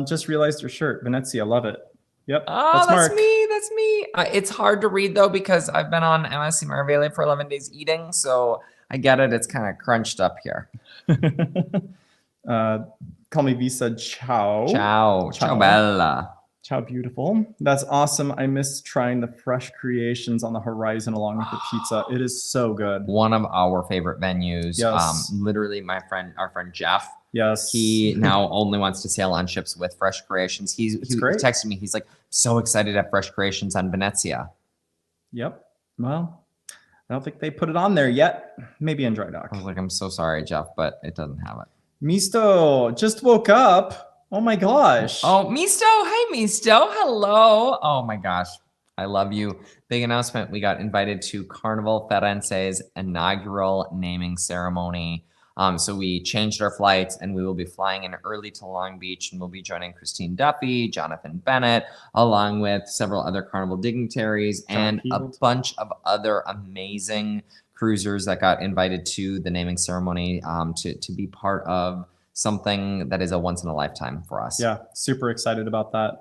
Just realized your shirt. Venezia, love it. Yep. Oh, that's me. That's me. It's hard to read though because I've been on MSC Meraviglia for 11 days eating, so I get it. It's kind of crunched up here. Call Me V said ciao. Ciao. Ciao, bella. Ciao, beautiful. That's awesome. I missed trying the fresh creations on the horizon along with the pizza. It is so good. One of our favorite venues. Yes. Literally, our friend Jeff. Yes. He now only wants to sail on ships with fresh creations. He texted me. He's like, so excited to have fresh creations on Venezia. Yep. Well, I don't think they put it on there yet. Maybe in dry dock. I was like, I'm so sorry, Jeff, but it doesn't have it. Misto just woke up. Oh my gosh. Oh, Misto. Hi, Misto. Hello. Oh my gosh. I love you. Big announcement. We got invited to Carnival Firenze's inaugural naming ceremony. So we changed our flights and we will be flying in early to Long Beach and we'll be joining Christine Duffy, Jonathan Bennett, along with several other Carnival dignitaries and a bunch of other amazing cruisers that got invited to the naming ceremony to be part of something that is a once in a lifetime for us. Yeah, super excited about that.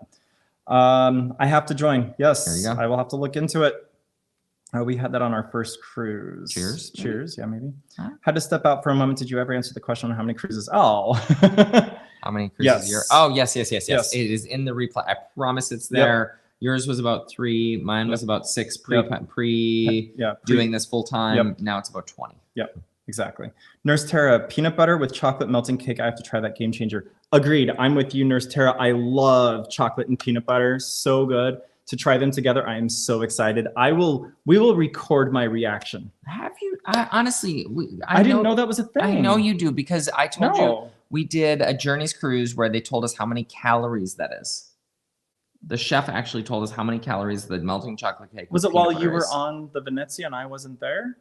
I have to join. Yes, there you go. I will have to look into it. We had that on our first cruise. Cheers. Cheers. Yeah, maybe. Huh? Had to step out for a moment. Did you ever answer the question on how many cruises? Oh. How many cruises a year? Oh, yes. It is in the replay. I promise it's there. Yep. Yours was about 3. Mine was about 6 doing this full time. Yep. Now it's about 20. Yep, exactly. Nurse Tara, peanut butter with chocolate melting cake. I have to try that game changer. Agreed. I'm with you, Nurse Tara. I love chocolate and peanut butter. So good. To try them together, I am so excited. We will record my reaction. Have you? Honestly, I didn't know that was a thing. I know you do because I told you we did a Journeys cruise where they told us how many calories that is. The chef actually told us how many calories the melting chocolate cake was. It while you were on the Venezia and I wasn't there?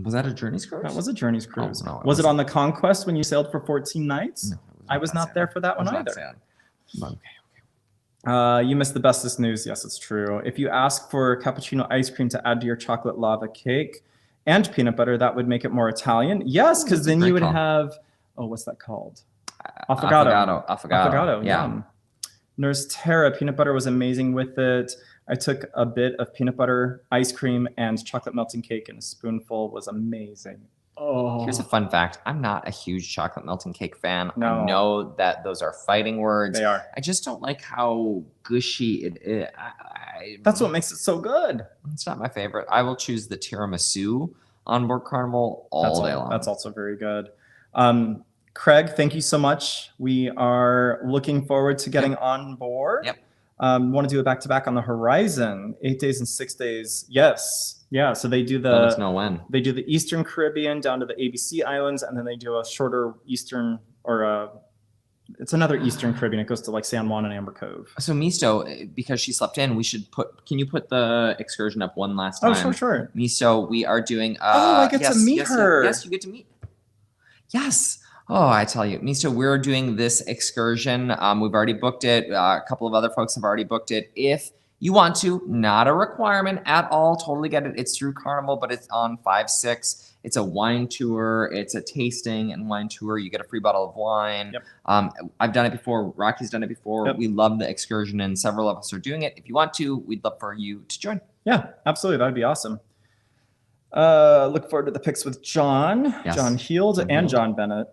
Was that a Journeys cruise? That was a Journeys cruise. Oh, no, was it on the Conquest when you sailed for 14 nights? No, I was not there for that one either. Okay. You missed the bestest news. Yes, it's true. If you ask for cappuccino ice cream to add to your chocolate lava cake and peanut butter, that would make it more Italian. Yes, because then you would have, what's that called? Affogato. Yeah. Nurse Tara, peanut butter was amazing with it. I took a bit of peanut butter, ice cream, and chocolate melting cake, and a spoonful was amazing. Oh. Here's a fun fact. I'm not a huge chocolate melting cake fan. No. I know that those are fighting words. They are. I just don't like how gushy it is. That's what makes it so good. It's not my favorite. I will choose the tiramisu on board Carnival all day long. That's also very good. Craig, thank you so much. We are looking forward to getting on board. Yep. Want to do a back-to-back on the Horizon, 8 days and 6 days. Yes. Yeah, so they do Let us know when. They do the Eastern Caribbean down to the ABC Islands, and then they do a shorter Eastern, it's another Eastern Caribbean. It goes to like San Juan and Amber Cove. So Misto, because she slept in, can you put the excursion up one last time? Oh, sure. Misto, we are doing. I get to meet her. Yes, you get to meet. Yes. Oh, I tell you, Misto, we're doing this excursion. We've already booked it. A couple of other folks have already booked it. If you want to, not a requirement at all. Totally get it. It's through Carnival, but it's on 5/6. It's a wine tour. It's a tasting and wine tour. You get a free bottle of wine. Yep. I've done it before. Rocky's done it before. Yep. We love the excursion, and several of us are doing it. If you want to, we'd love for you to join. Yeah, absolutely. That'd be awesome. Look forward to the pics with John, yes. John Heald, and John Bennett.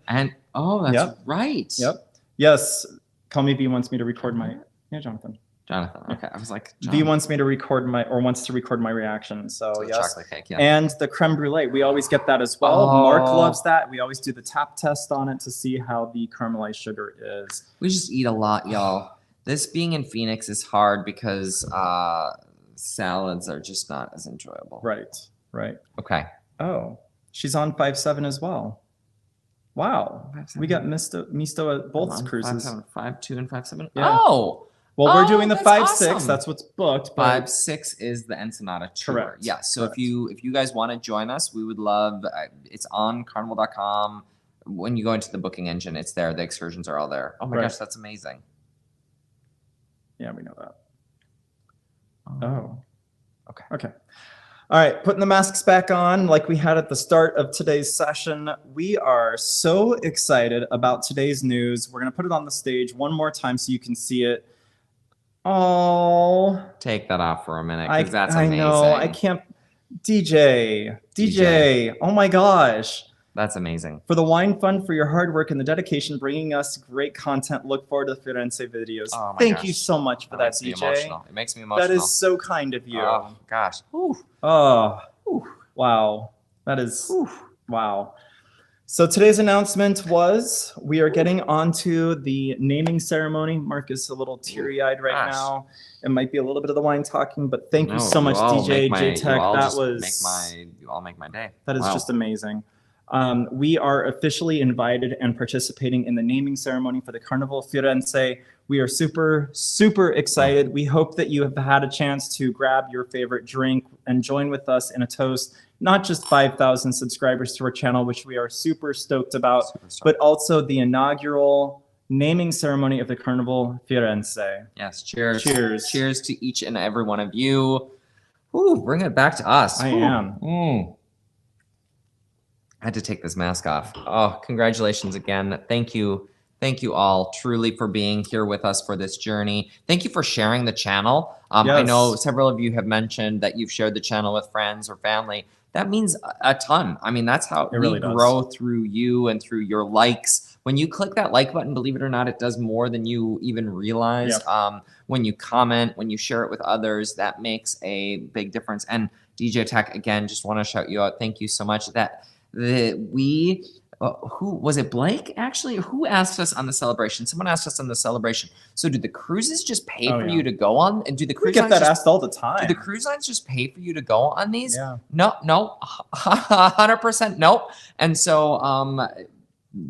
And that's right. Yep. Yes. Call Me B wants me to record my Jonathan. Okay, I was like, V wants me to record wants to record my reaction. So yes, chocolate cake, and the creme brulee. We always get that as well. Mark loves that. We always do the tap test on it to see how the caramelized sugar is. We just eat a lot, y'all. This being in Phoenix is hard because salads are just not as enjoyable. Right. Okay. Oh, she's on 5/7 as well. Wow, 5/7. We got Misto at both cruises. 5/2 and 5/7. Yeah. Oh. Well, we're doing the 5/6. Awesome. That's what's booked. 5/6 is the Ensenada tour. Correct. Yeah. So if you guys want to join us, we would love. It's on Carnival.com. When you go into the booking engine, it's there. The excursions are all there. Oh my gosh, that's amazing. Yeah, we know that. Oh. Okay. All right, putting the masks back on like we had at the start of today's session. We are so excited about today's news. We're going to put it on the stage one more time so you can see it. Oh. Take that off for a minute, because that's amazing. I know. I can't. DJ. Oh my gosh. That's amazing. For the wine fund, for your hard work and the dedication, bringing us great content. Look forward to the Firenze videos. Oh my Thank gosh. you so much for that, DJ. It makes me emotional. That is so kind of you. Oh gosh. Ooh. Oh. Ooh. Wow. That is. Ooh. Wow. So today's announcement was we are getting onto the naming ceremony. Mark is a little teary-eyed right now. It might be a little bit of the wine talking, but thank you so much, DJ J-Tech. You all make my day. That is just amazing. We are officially invited and participating in the naming ceremony for the Carnival Firenze. We are super, super excited. We hope that you have had a chance to grab your favorite drink and join with us in a toast. Not just 5,000 subscribers to our channel, which we are super stoked about, but also the inaugural naming ceremony of the Carnival Firenze. Yes, cheers. Cheers. Cheers to each and every one of you. Ooh, bring it back to us. I am. I had to take this mask off. Oh, congratulations again. Thank you. Thank you all truly for being here with us for this journey. Thank you for sharing the channel. I know several of you have mentioned that you've shared the channel with friends or family. That means a ton. I mean, that's how we grow through you and through your likes. When you click that like button, believe it or not, it does more than you even realize. When you comment, when you share it with others, that makes a big difference. And DJ Tech, again, just want to shout you out. Thank you so much. Who was it? Blake, actually? Who asked us on the celebration? Someone asked us on the celebration. So do the cruises just pay for you to go on? And do the cruise lines asked all the time. Do the cruise lines just pay for you to go on these? Yeah. No, 100% nope. And so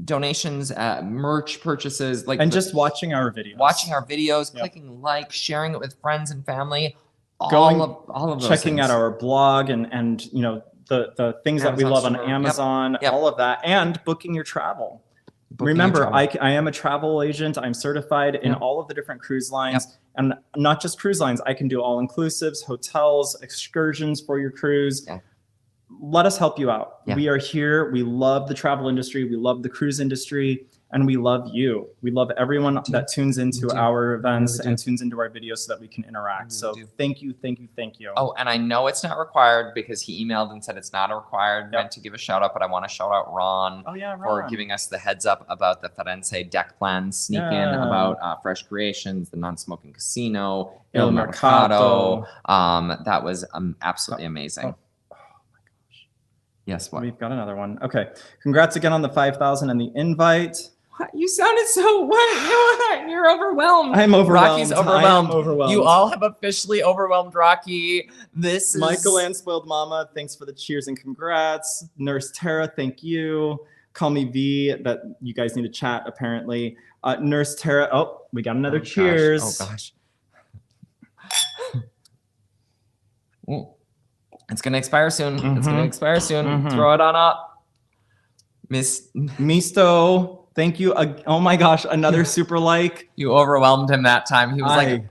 donations, merch purchases, just watching our videos, clicking like, sharing it with friends and family, all of those checking things. out our blog and you know the things that we love on Amazon, all of that, and booking your travel. Remember, I am a travel agent. I'm certified in all of the different cruise lines, and not just cruise lines. I can do all-inclusives, hotels, excursions for your cruise. Let us help you out. We are here. We love the travel industry. We love the cruise industry. And we love you. We love everyone that tunes into our events and tunes into our videos so that we can interact. So thank you. Oh, and I know it's not required because he emailed and said it's not required. Meant to give a shout out, but I want to shout out Ron, for giving us the heads up about the Firenze deck plan sneak in, about Fresh Creations, the non-smoking casino, Il Mercato. That was absolutely amazing. Oh my gosh. Yes, what? We've got another one. Okay. Congrats again on the 5,000 and the invite. You sounded so you're overwhelmed. I'm overwhelmed. Rocky's overwhelmed. I am overwhelmed. You all have officially overwhelmed Rocky. This is Michael and Spoiled Mama. Thanks for the cheers and congrats. Nurse Tara, thank you. Call Me V. That you guys need to chat apparently. Nurse Tara. Oh, we got another cheers. Gosh. It's gonna expire soon. It's gonna expire soon. Throw it on up. Miss Misto. Thank you. Oh my gosh, another super like. You overwhelmed him that time. He was like,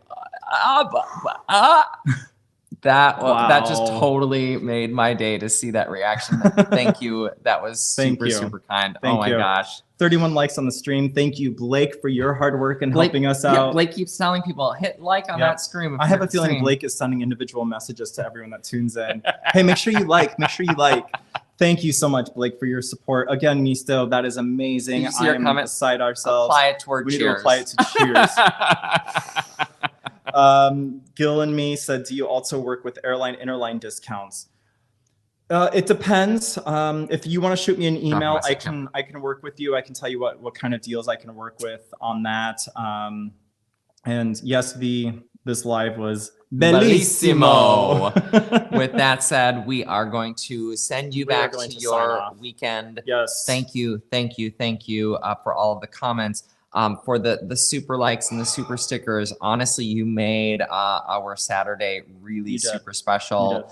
That just totally made my day to see that reaction. Thank you. That was super kind. Thank oh my you. gosh. 31 likes on the stream. Thank you, Blake, for your hard work and helping us out. Yeah, Blake keeps telling people, hit like on that stream. I have a feeling Blake is sending individual messages to everyone that tunes in. Hey, make sure you like. Make sure you like. Thank you so much, Blake, for your support. Again, Misto, that is amazing. I am beside ourselves. Apply it toward cheers. We need to apply it to cheers. Gil and me said, do you also work with airline interline discounts? It depends. If you want to shoot me an email, I can work with you. I can tell you what kind of deals I can work with on that. And yes, this live was bellissimo. With that said, we are going to send you back to your weekend. Yes. Thank you for all of the comments. For the super likes and the super stickers. Honestly, you made our Saturday really super special.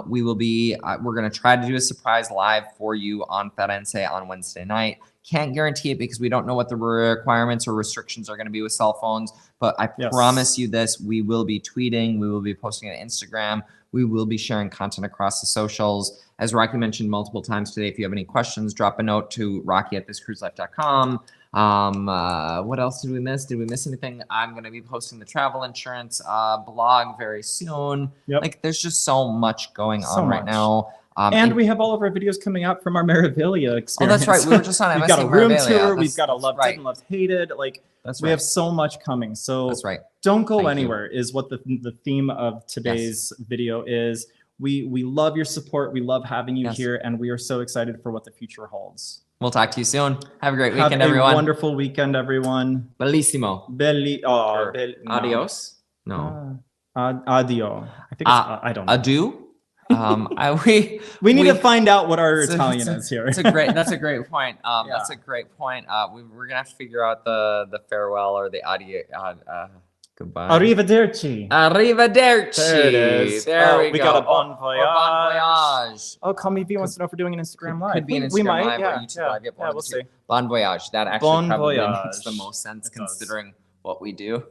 We will be, we're going to try to do a surprise live for you on Firenze on Wednesday night. Can't guarantee it because we don't know what the requirements or restrictions are going to be with cell phones, but I promise you this, we will be tweeting, we will be posting on Instagram, we will be sharing content across the socials. As Rocky mentioned multiple times today, if you have any questions, drop a note to rocky@thiscruiselife.com. What else did we miss? Did we miss anything? I'm going to be posting the travel insurance blog very soon. Like, there's just so much going on right now. And we have all of our videos coming out from our Meraviglia experience. Oh, that's right. We were just on MSC We've got a room Meraviglia. tour. We've got a loved it and loved hated. Like, we have so much coming. So that's right. Don't go anywhere is what the theme of today's video is. We love your support. We love having you here, and we are so excited for what the future holds. We'll talk to you soon. Have a great weekend, everyone. Have a wonderful weekend, everyone. Bellissimo. Adios? No. Adio. I think it's, I don't know. Adieu? We need to find out what our Italian is here. That's a great point. That's a great point. We're gonna have to figure out the farewell or the adieu. Goodbye. Arrivederci. Arrivederci. There it is. There we go. We got a bon voyage. Bon voyage. Oh, Call Me V wants to know if we're doing an Instagram live. Could be an Instagram we might, live or YouTube live. Yeah, we'll see. Bon voyage. That actually probably makes the most sense considering what we do.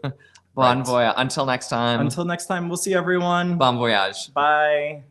Bon voyage. Until next time. Until next time, we'll see everyone. Bon voyage. Bye.